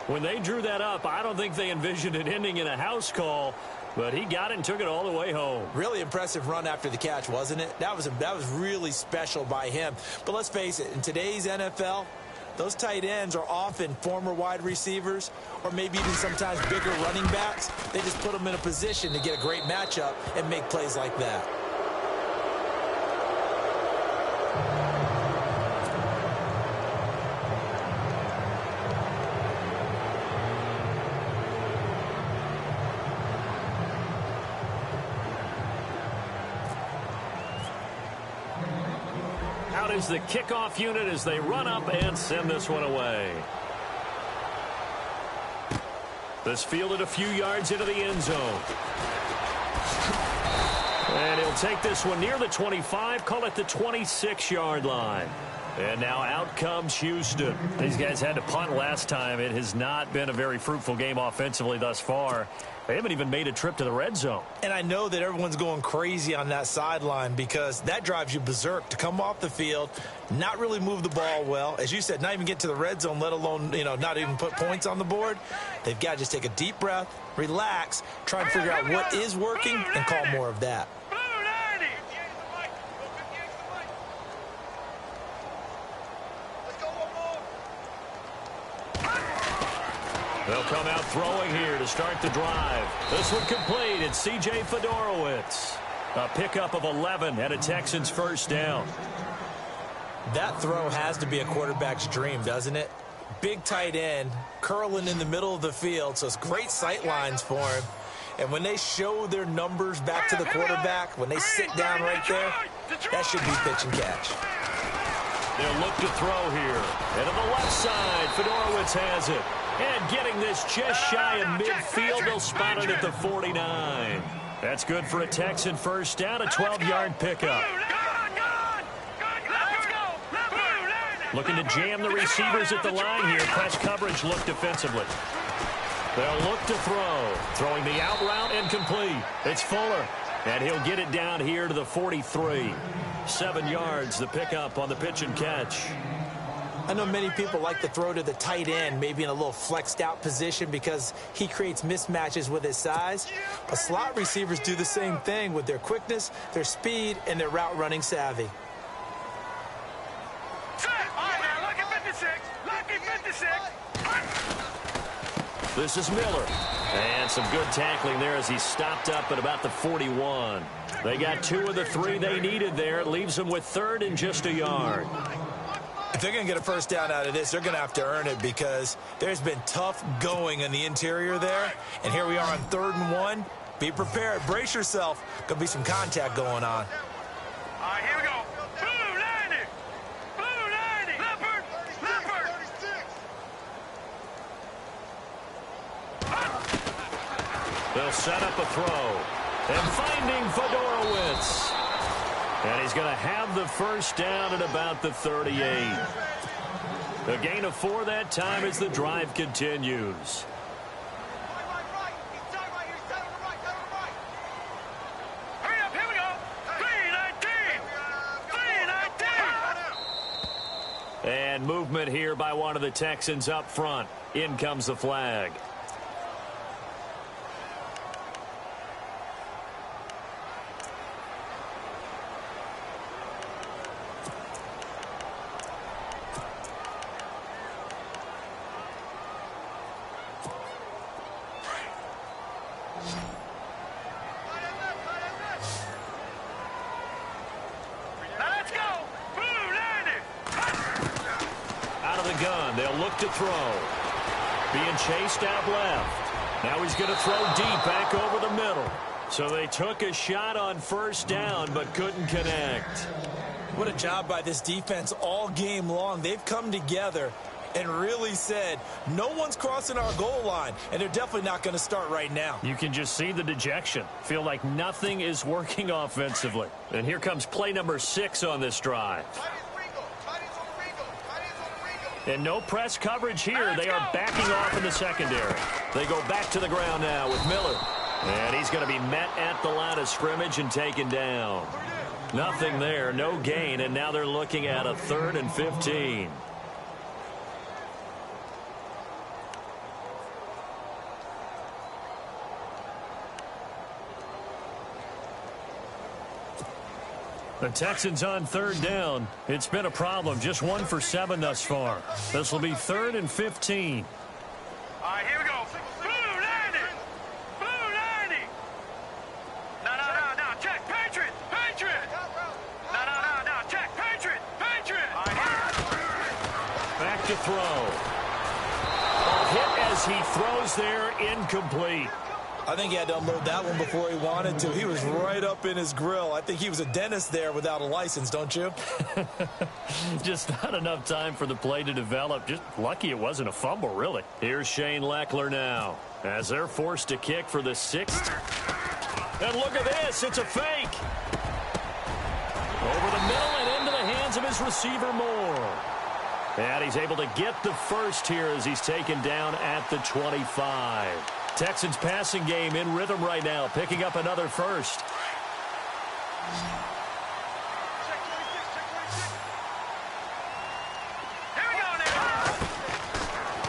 S2: When they drew that up, I don't think they envisioned it ending in a house call, but he got it and took it all the way home.
S3: Really impressive run after the catch, wasn't it? That was really special by him. But let's face it, in today's NFL, those tight ends are often former wide receivers or maybe even sometimes bigger running backs. They just put them in a position to get a great matchup and make plays like that.
S2: Is the kickoff unit as they run up and send this one away. This fielded a few yards into the end zone. And he'll take this one near the 25, call it the 26-yard line. And now out comes Houston. These guys had to punt last time. It has not been a very fruitful game offensively thus far. They haven't even made a trip to the red zone.
S3: And I know that everyone's going crazy on that sideline because that drives you berserk to come off the field, not really move the ball well. As you said, not even get to the red zone, let alone, not even put points on the board. They've got to just take a deep breath, relax, try and figure out what is working and call more of that.
S2: They'll come out throwing here to start the drive. This one complete. It's C.J. Fedorowicz. A pickup of 11 and a Texans first down.
S3: That throw has to be a quarterback's dream, doesn't it? Big tight end, curling in the middle of the field, so it's great sight lines for him. And when they show their numbers back to the quarterback, when they sit down right there, that should be pitch and catch.
S2: They'll look to throw here. And on the left side, Fedorowicz has it. And getting this just shy of midfield, they'll spot it at the 49. That's good for a Texan first down, a 12-yard pickup. Looking to jam the receivers at the line here. Press coverage look defensively. They'll look to throw. Throwing the out route and complete. It's Fuller. And he'll get it down here to the 43. 7 yards, the pickup on the pitch and catch.
S3: I know many people like to throw to the tight end, maybe in a little flexed out position because he creates mismatches with his size. But slot receivers do the same thing with their quickness, their speed, and their route running savvy.
S4: Lucky 56. Lucky 56.
S2: This is Miller. And some good tackling there as he stopped up at about the 41. They got 2 of the 3 they needed there. It leaves them with 3rd and just a yard.
S3: If they're going to get a first down out of this, they're going to have to earn it because there's been tough going in the interior there. And here we are on 3rd and 1. Be prepared. Brace yourself. Gonna be some contact going on.
S4: All right, here we go. Blue 90. Blue 90. Leopard. Leopard.
S2: They'll set up a throw. And finding Fedorowicz. And he's going to have the first down at about the 38. A gain of 4 that time as the drive continues.
S4: Hurry up, here we go. 319.
S2: And movement here by one of the Texans up front. In comes the flag. To throw. Being chased out left. Now he's going to throw deep back over the middle. So they took a shot on first down but couldn't connect.
S3: What a job by this defense all game long. They've come together and really said, no one's crossing our goal line, and they're definitely not going to start right now.
S2: You can just see the dejection. Feel like nothing is working offensively. And here comes play number 6 on this drive. And no press coverage here. They are backing off in the secondary. They go back to the ground now with Miller. And he's going to be met at the line of scrimmage and taken down. Nothing there, no gain, and now they're looking at a 3rd and 15. The Texans on 3rd down. It's been a problem. Just 1 for 7 thus far. This will be 3rd and 15.
S4: All right, here we go. Blue 90. Blue 90. No. Check. Patriot. Patriot. No. Check. Patriot. Patriot. All right,
S2: back to throw. A hit as he throws there, incomplete.
S3: I think he had to unload that one before he wanted to. He was right up in his grill. I think he was a dentist there without a license, don't you?
S2: Just not enough time for the play to develop. Just lucky it wasn't a fumble, really. Here's Shane Leckler now as they're forced to kick for the 6th. And look at this. It's a fake. Over the middle and into the hands of his receiver, Moore. And he's able to get the first here as he's taken down at the 25. Texans passing game in rhythm right now, picking up another first.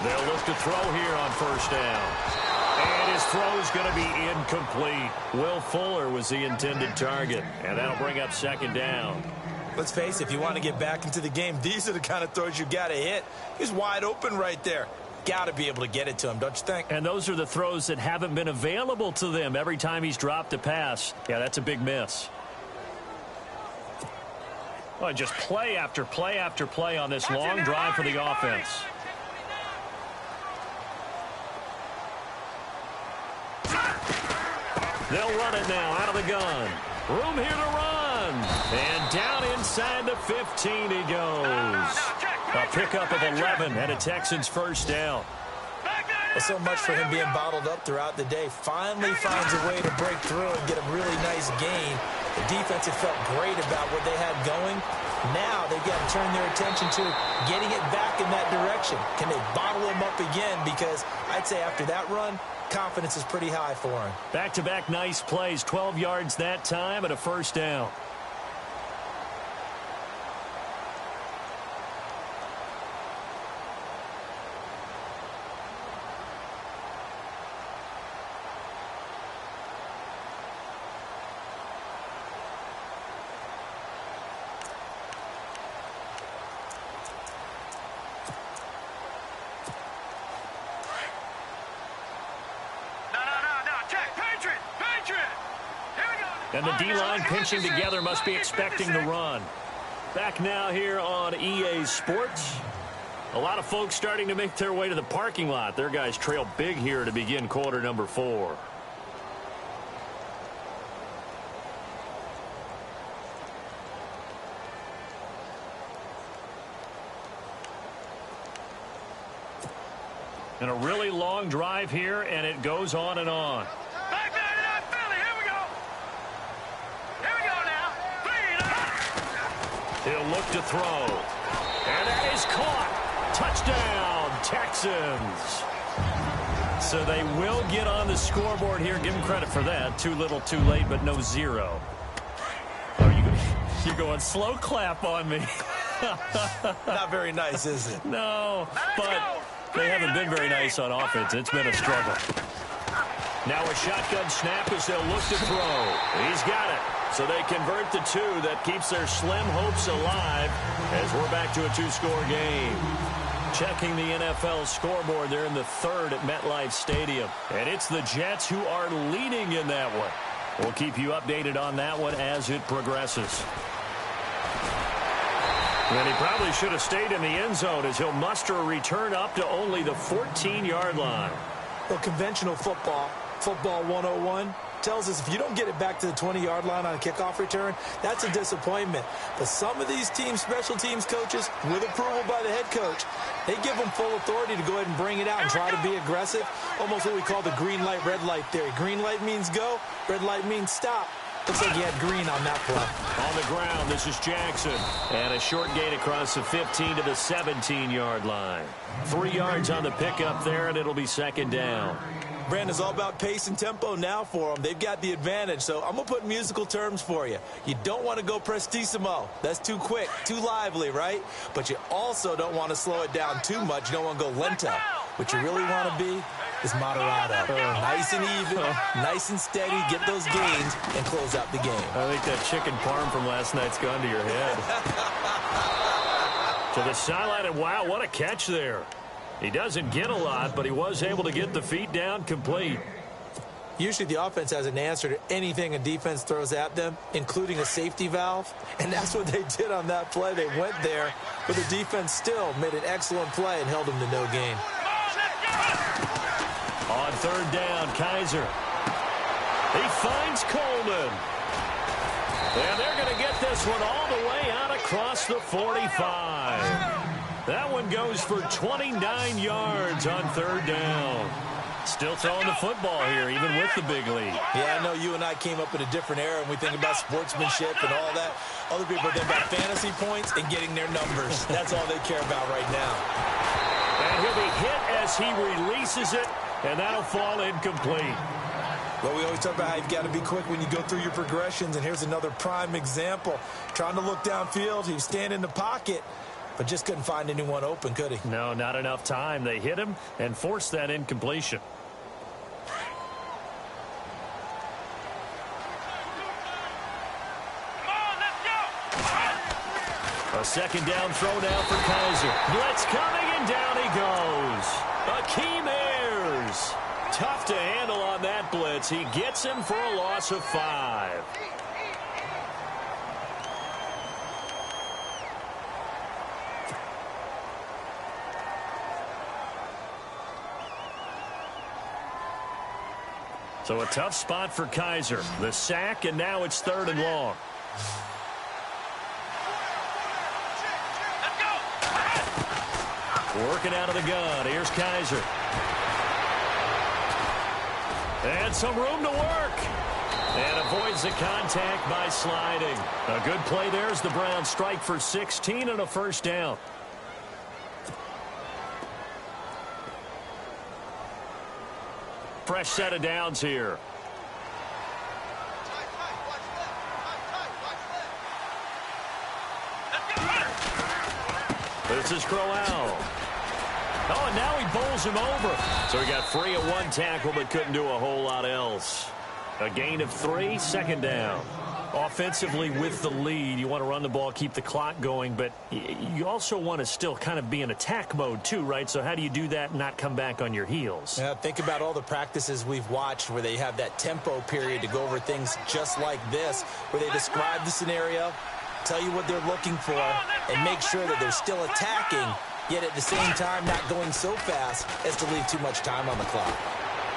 S2: They'll look to throw here on first down. And his throw is going to be incomplete. Will Fuller was the intended target, and that'll bring up 2nd down.
S3: Let's face it, if you want to get back into the game, these are the kind of throws you got to hit. He's wide open right there. Got to be able to get it to him, don't you think?
S2: And those are the throws that haven't been available to them every time he's dropped a pass. Yeah, that's a big miss. Well, just play after play after play on this long drive for the offense. They'll run it now out of the gun. Room here to run. And down inside the 15 he goes. A pickup of 11 and a Texans first down.
S3: Well, so much for him being bottled up throughout the day. Finally finds a way to break through and get a really nice gain. The defense had felt great about what they had going. Now they've got to turn their attention to getting it back in that direction. Can they bottle him up again? Because I'd say after that run, confidence is pretty high for him.
S2: Back-to-back nice plays, 12 yards that time and a first down. And the D-line pinching together must be expecting the run. Back now here on EA Sports. A lot of folks starting to make their way to the parking lot. Their guys trail big here to begin quarter number 4. And a really long drive here, and it goes on and on.
S4: Back 99 Philly, here we go. Here we go now.
S2: He'll look to throw. And that is caught. Touchdown, Texans. So they will get on the scoreboard here. Give them credit for that. Too little, too late, but no zero. You're going slow clap on me.
S3: Not very nice, is it?
S2: No, but they haven't been very nice on offense. It's been a struggle. Now a shotgun snap as they'll look to throw. He's got it. So they convert the two. That keeps their slim hopes alive as we're back to a two-score game. Checking the NFL scoreboard. They're in the third at MetLife Stadium. And it's the Jets who are leading in that one. We'll keep you updated on that one as it progresses. And he probably should have stayed in the end zone as he'll muster a return up to only the 14-yard line.
S3: Well, conventional football 101, tells us if you don't get it back to the 20-yard line on a kickoff return, that's a disappointment. But some of these teams, special teams coaches, with approval by the head coach, they give them full authority to go ahead and bring it out and try to be aggressive. Almost what we call the green light, red light theory. Green light means go, red light means stop. Looks like he had green on that play.
S2: On the ground, this is Jackson. And a short gain across the 15 to the 17-yard line. 3 yards on the pickup there, and it'll be second down.
S3: Brandon, it's all about pace and tempo now for them. They've got the advantage, so I'm going to put musical terms for you. You don't want to go prestissimo. That's too quick, too lively, right? But you also don't want to slow it down too much. You don't want to go lento. What you really want to be is moderato. Nice and even, nice and steady, get those gains, and close out the game.
S2: I think that chicken parm from last night's gone to your head. To the sideline, and wow, what a catch there. He doesn't get a lot, but he was able to get the feet down complete.
S3: Usually the offense has an answer to anything a defense throws at them, including a safety valve. And that's what they did on that play. They went there, but the defense still made an excellent play and held them to no gain.
S2: On third down, Kaiser. He finds Coleman. And they're going to get this one all the way out across the 45. That one goes for 29 yards on third down. Still throwing the football here, even with the big lead.
S3: Yeah, I know you and I came up in a different era, and we think about sportsmanship and all that. Other people think about fantasy points and getting their numbers. That's all they care about right now.
S2: And he'll be hit as he releases it, and that'll fall incomplete.
S3: Well, we always talk about how you've got to be quick when you go through your progressions, and here's another prime example. Trying to look downfield, he was standing in the pocket, but just couldn't find anyone open, could he?
S2: No, not enough time. They hit him and forced that incompletion. A second down throw now for Kaiser. Blitz coming, and down he goes. Akeem Ayers. Tough to handle on that blitz. He gets him for a loss of 5. So a tough spot for Kaiser. The sack, and now it's third and long. Working out of the gun. Here's Kaiser. And some room to work. And avoids the contact by sliding. A good play there as the Browns strike for 16 and a first down. Fresh set of downs here. This is Crowell. Oh, and now he bowls him over. So he got free of one tackle, but couldn't do a whole lot else. A gain of 3, second down. Offensively with the lead, you want to run the ball, keep the clock going, but you also want to still kind of be in attack mode too, right? So how do you do that and not come back on your heels?
S3: Yeah, think about all the practices we've watched where they have that tempo period to go over things just like this, where they describe the scenario, tell you what they're looking for, and make sure that they're still attacking, yet at the same time not going so fast as to leave too much time on the clock.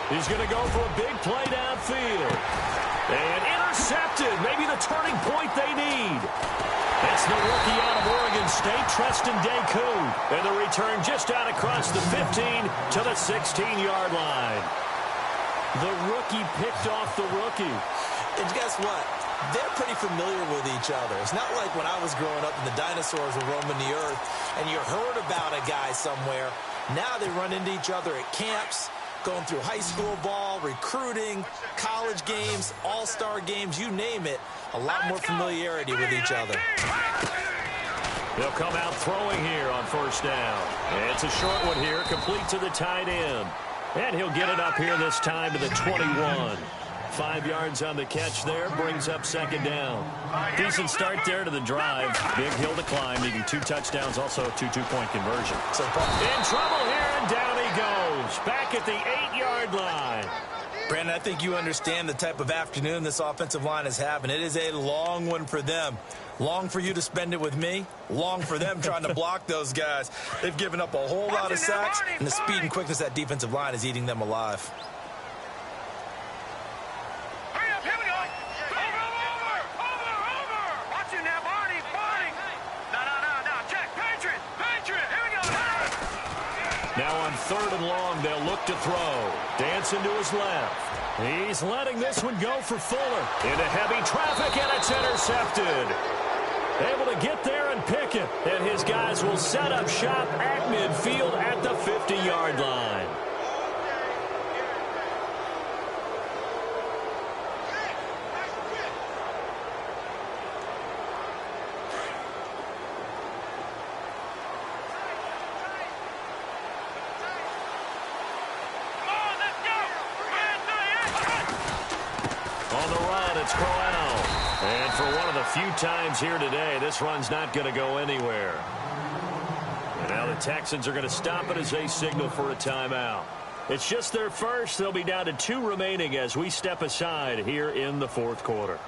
S2: He's going to go for a big play downfield. And intercepted. Maybe the turning point they need. It's the rookie out of Oregon State, Treston Deku. And the return just out across the 15 to the 16-yard line. The rookie picked off the rookie.
S3: And guess what? They're pretty familiar with each other. It's not like when I was growing up and the dinosaurs were roaming the earth and you heard about a guy somewhere. Now they run into each other at camps, going through high school ball, recruiting, college games, all-star games, you name it. A lot more familiarity with each other.
S2: They'll come out throwing here on first down. And it's a short one here, complete to the tight end. And he'll get it up here this time to the 21. 5 yards on the catch there, brings up second down. Decent start there to the drive. Big hill to climb, needing 2 touchdowns, also a 2 two-point conversion. So in trouble here, and down he goes. Back at the 8-yard line.
S3: Brandon, I think you understand the type of afternoon this offensive line is having. It is a long one for them. Long for you to spend it with me. Long for them trying to block those guys. They've given up a whole lot of sacks, and the speed and quickness of that defensive line is eating them alive.
S2: Now on 3rd and long, they'll look to throw. Dancing to his left. He's letting this one go for Fuller. Into heavy traffic, and it's intercepted. Able to get there and pick it. And his guys will set up shop at midfield at the 50-yard line. It's Crowell. And for one of the few times here today, this run's not going to go anywhere. And now the Texans are going to stop it as they signal for a timeout. It's just their first. They'll be down to 2 remaining as we step aside here in the 4th quarter.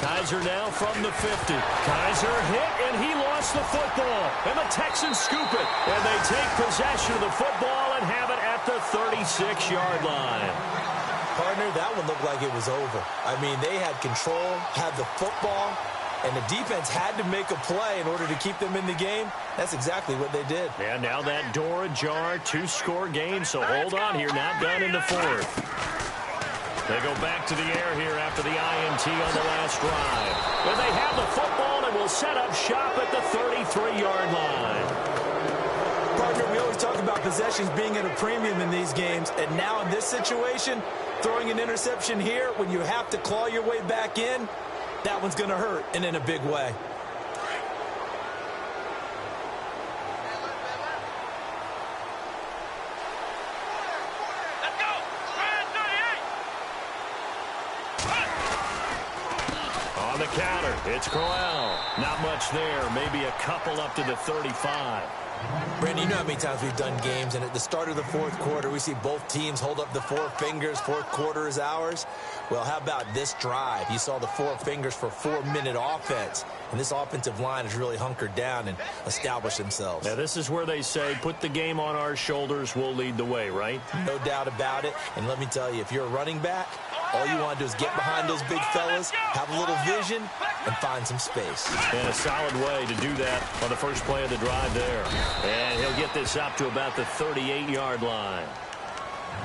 S2: Kaiser now from the 50. Kaiser hit, and he lost the football. And the Texans scoop it. And they take possession of the football and have it at the 36-yard line.
S3: Partner, that one looked like it was over. I mean, they had control, had the football, and the defense had to make a play in order to keep them in the game. That's exactly what they did.
S2: And now that door ajar, 2-score game, so hold on here. Not done in the 4th. They go back to the air here after the INT on the last drive. And they have the football and will set up shop at the 33-yard line.
S3: Partner, we always talk about possessions being at a premium in these games. And now in this situation, throwing an interception here when you have to claw your way back in, that one's going to hurt, and in a big way.
S2: Counter. It's Crowell. Not much there. Maybe a couple up to the 35.
S3: Brandon, you know how many times we've done games, and at the start of the 4th quarter, we see both teams hold up the 4 fingers. 4th quarter is ours. Well, how about this drive? You saw the 4 fingers for 4-minute offense, and this offensive line has really hunkered down and established themselves.
S2: Now, this is where they say, put the game on our shoulders, we'll lead the way, right?
S3: No doubt about it. And let me tell you, if you're a running back, all you want to do is get behind those big fellas, have a little vision, and find some space.
S2: And a solid way to do that on the first play of the drive there. And he'll get this up to about the 38-yard line.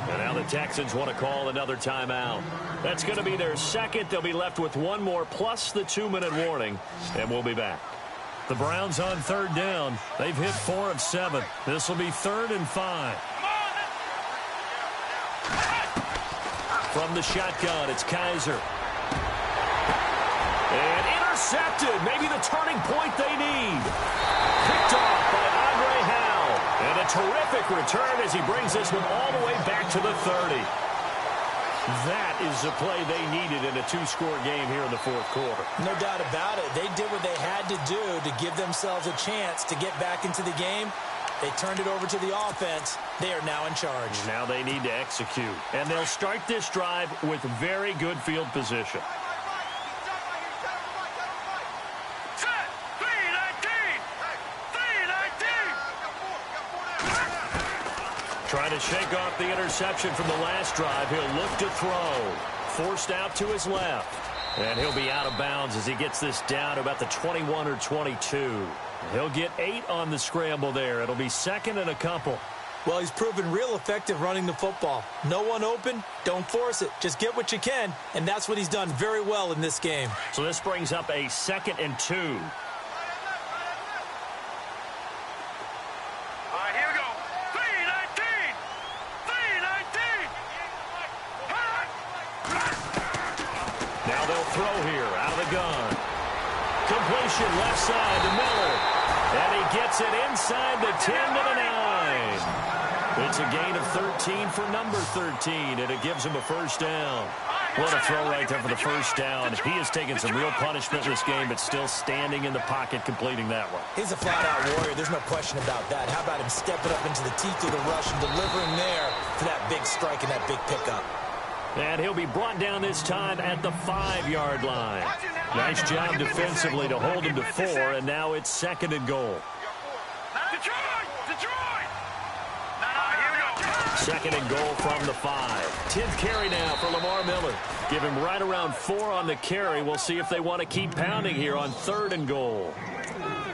S2: And now the Texans want to call another timeout. That's going to be their second. They'll be left with one more plus the 2-minute warning. And we'll be back. The Browns on 3rd down. They've hit 4 of 7. This will be 3rd and 5. From the shotgun, it's Kaiser. And intercepted. Maybe the turning point they need. Picked off by Andre Howe. And a terrific return as he brings this one all the way back to the 30. That is the play they needed in a 2-score game here in the 4th quarter.
S3: No doubt about it. They did what they had to do to give themselves a chance to get back into the game. They turned it over to the offense, They are now in charge.
S2: Now they need to execute. And they'll start this drive with very good field position.
S4: Set. 319. 319.
S2: Trying to shake off the interception from the last drive. He'll look to throw. Forced out to his left. And he'll be out of bounds as he gets this down to about the 21 or 22. He'll get 8 on the scramble there. It'll be second and a couple.
S3: Well, he's proven real effective running the football. No one open, don't force it. Just get what you can, and that's what he's done very well in this game.
S2: So this brings up a 2nd and 2.
S4: All right, here we go. 319. 319.
S2: Now they'll throw here out of the gun. Completion left side to Miller. And he gets it inside the 10 to the 9. It's a gain of 13 for number 13, and it gives him a first down. What a throw right there for the first down. He has taken some real punishment in this game, but still standing in the pocket completing that one.
S3: He's a flat-out warrior. There's no question about that. How about him stepping up into the teeth of the rush and delivering there for that big strike and that big pickup?
S2: And he'll be brought down this time at the 5-yard line. Nice job defensively to hold him to 4, and now it's 2nd and goal.
S4: Detroit!
S2: 2nd and goal from the 5. 10th carry now for Lamar Miller. Give him right around 4 on the carry. We'll see if they want to keep pounding here on 3rd and goal.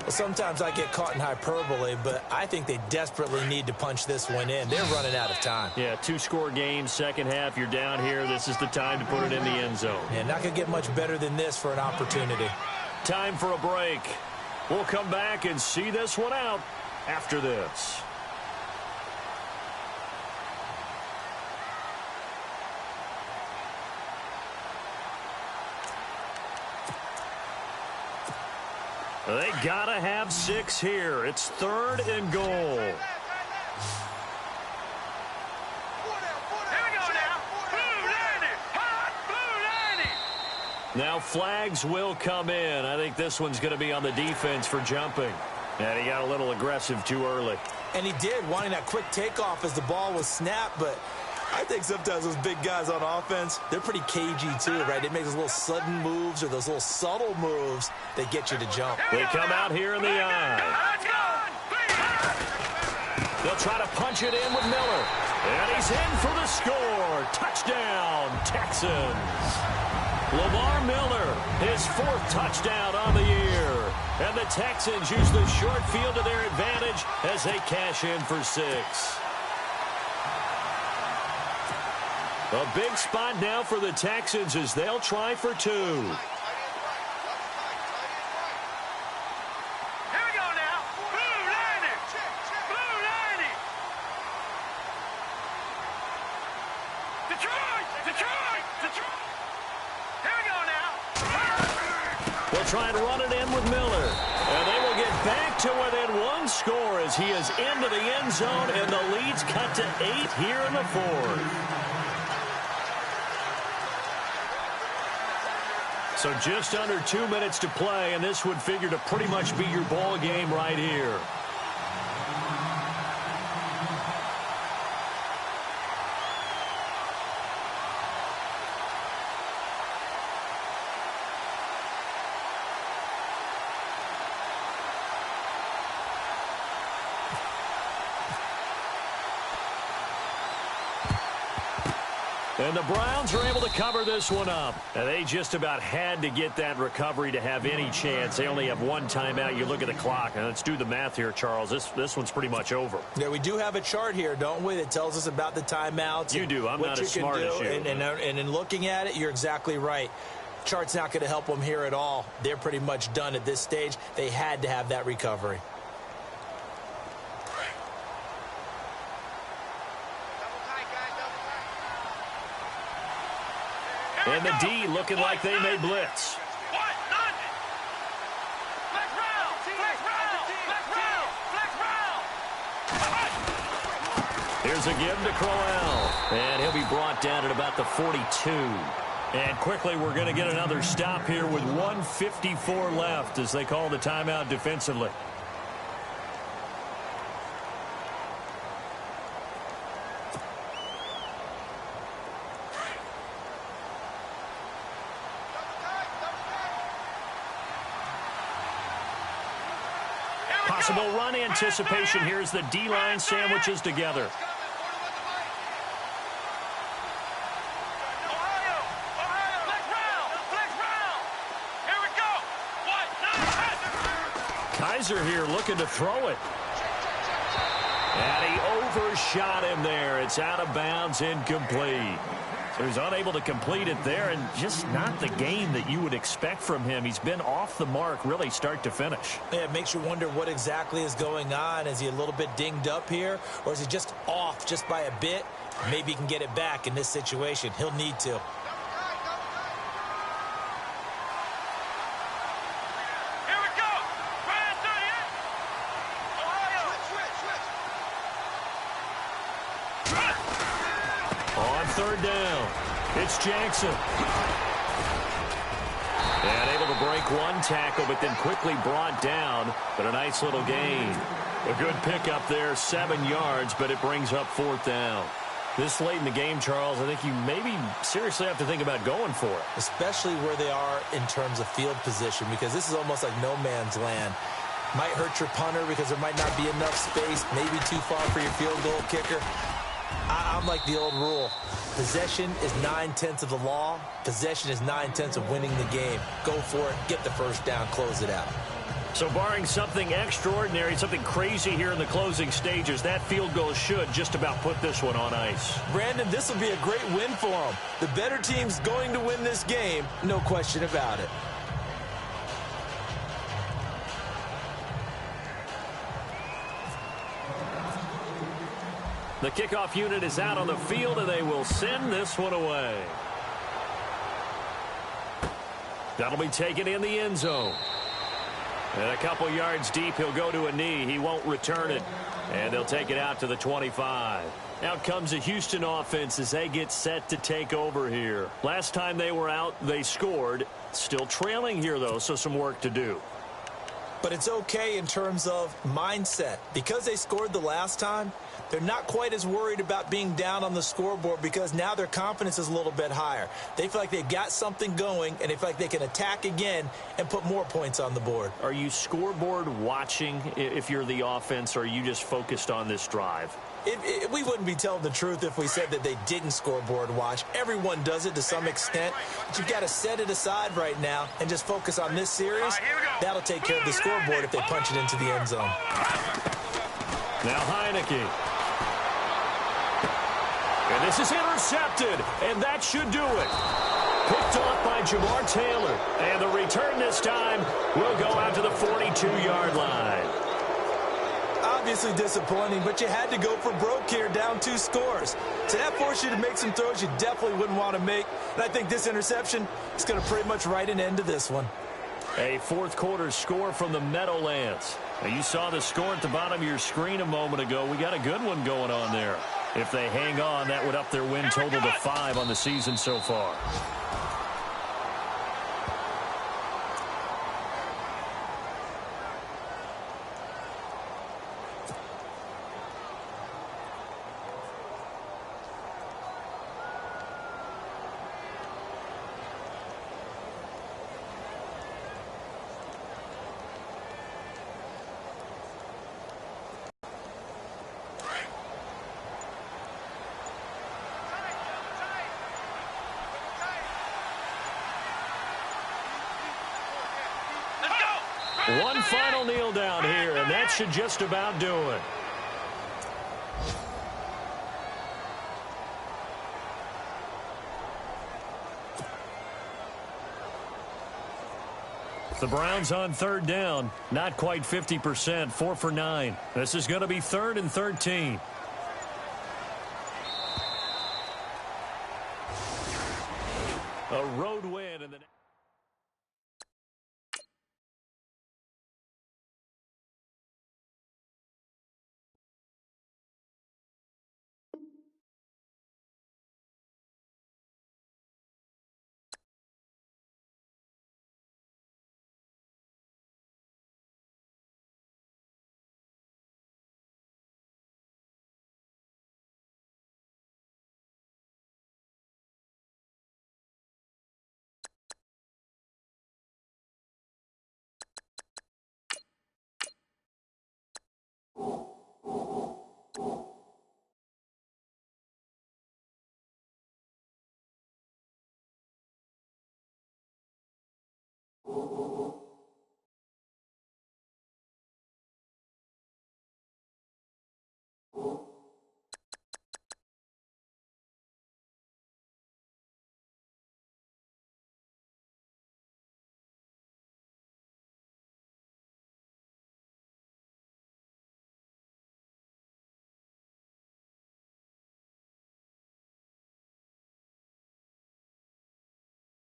S3: Well, sometimes I get caught in hyperbole, but I think they desperately need to punch this one in. They're running out of time.
S2: Yeah, 2-score game, second half. You're down here. This is the time to put it in the end zone.
S3: And not going to get much better than this for an opportunity.
S2: Time for a break. We'll come back and see this one out after this. They gotta have 6 here. It's 3rd and goal.
S4: Here we go now. Blue 90. Hot blue 90.
S2: Now flags will come in. I think this one's going to be on the defense for jumping. And he got a little aggressive too early.
S3: And he did, wanting that quick takeoff as the ball was snapped, but I think sometimes those big guys on offense, they're pretty cagey too, right? They make those little sudden moves or those little subtle moves that get you to jump.
S2: They come out here in the eye. They'll try to punch it in with Miller. And he's in for the score. Touchdown, Texans. Lamar Miller, his 4th touchdown on the year. And the Texans use the short field to their advantage as they cash in for 6. A big spot now for the Texans as they'll try for 2.
S4: Here we go now. Blue 90. Blue 90. Detroit. Detroit. Detroit. Here we go now.
S2: They'll try and run it in with Miller. And they will get back to within 1 score as he is into the end zone, and the lead's cut to 8 here in the 4th. So just under 2 minutes to play, and this would figure to pretty much be your ball game right here. And the Browns are able to cover this one up. And they just about had to get that recovery to have any chance. They only have 1 timeout. You look at the clock, and let's do the math here, Charles. This one's pretty much over.
S3: Yeah, we do have a chart here, don't we, that tells us about the timeouts.
S2: You do. I'm not as smart as you.
S3: And in looking at it, you're exactly right. Chart's not going to help them here at all. They're pretty much done at this stage. They had to have that recovery.
S2: And the D looking like they may blitz.
S4: What? None. Flex round. Flex round. Flex round. Flex round.
S2: Here's a give to Crowell. And he'll be brought down at about the 42. And quickly, we're going to get another stop here with 1:54 left as they call the timeout defensively. possible run anticipation here as the D-line sandwiches together. Kaiser here looking to throw it. And he overshot him there. It's out of bounds, incomplete. So he's unable to complete it there, and just not the game that you would expect from him. He's been off the mark really start to finish.
S3: Yeah, it makes you wonder what exactly is going on. Is he a little bit dinged up here, or is he just off just by a bit? Maybe he can get it back in this situation. He'll need to.
S2: Third down. It's Jackson. And able to break one tackle, but then quickly brought down. But a nice little gain. A good pickup there, 7 yards, but it brings up fourth down. This late in the game, Charles, I think you maybe seriously have to think about going for it.
S3: Especially where they are in terms of field position, because this is almost like no man's land. Might hurt your punter because there might not be enough space, maybe too far for your field goal kicker. I'm like the old rule. Possession is 9/10 of the law. Possession is 9/10 of winning the game. Go for it. Get the first down. Close it out.
S2: So barring something extraordinary, something crazy here in the closing stages, that field goal should just about put this one on ice.
S3: Brandon, this will be a great win for them. The better team's going to win this game. No question about it.
S2: The kickoff unit is out on the field, and they will send this one away. That'll be taken in the end zone. And a couple yards deep, he'll go to a knee. He won't return it. And they'll take it out to the 25. Out comes the Houston offense as they get set to take over here. Last time they were out, they scored. Still trailing here, though, so some work to do.
S3: But it's okay in terms of mindset. Because they scored the last time, they're not quite as worried about being down on the scoreboard because now their confidence is a little bit higher. They feel like they've got something going, and they feel like they can attack again and put more points on the board.
S2: Are you scoreboard watching if you're the offense, or are you just focused on this drive?
S3: We wouldn't be telling the truth if we said that they didn't scoreboard watch. Everyone does it to some extent. But you've got to set it aside right now and just focus on this series. That'll take care of the scoreboard if they punch it into the end zone.
S2: Now Heineke. And this is intercepted, and that should do it. Picked off by Jamar Taylor. And the return this time will go out to the 42-yard line.
S3: Obviously disappointing, but you had to go for broke here, down 2 scores. So that forced you to make some throws you definitely wouldn't want to make. And I think this interception is going to pretty much write an end to this one.
S2: A fourth quarter score from the Meadowlands. Now, you saw the score at the bottom of your screen a moment ago. We got a good one going on there. If they hang on, that would up their win total to 5 on the season so far. One final kneel down here, and that should just about do it. The Browns on third down, not quite 50%, 4 for 9. This is going to be 3rd and 13. A road win in the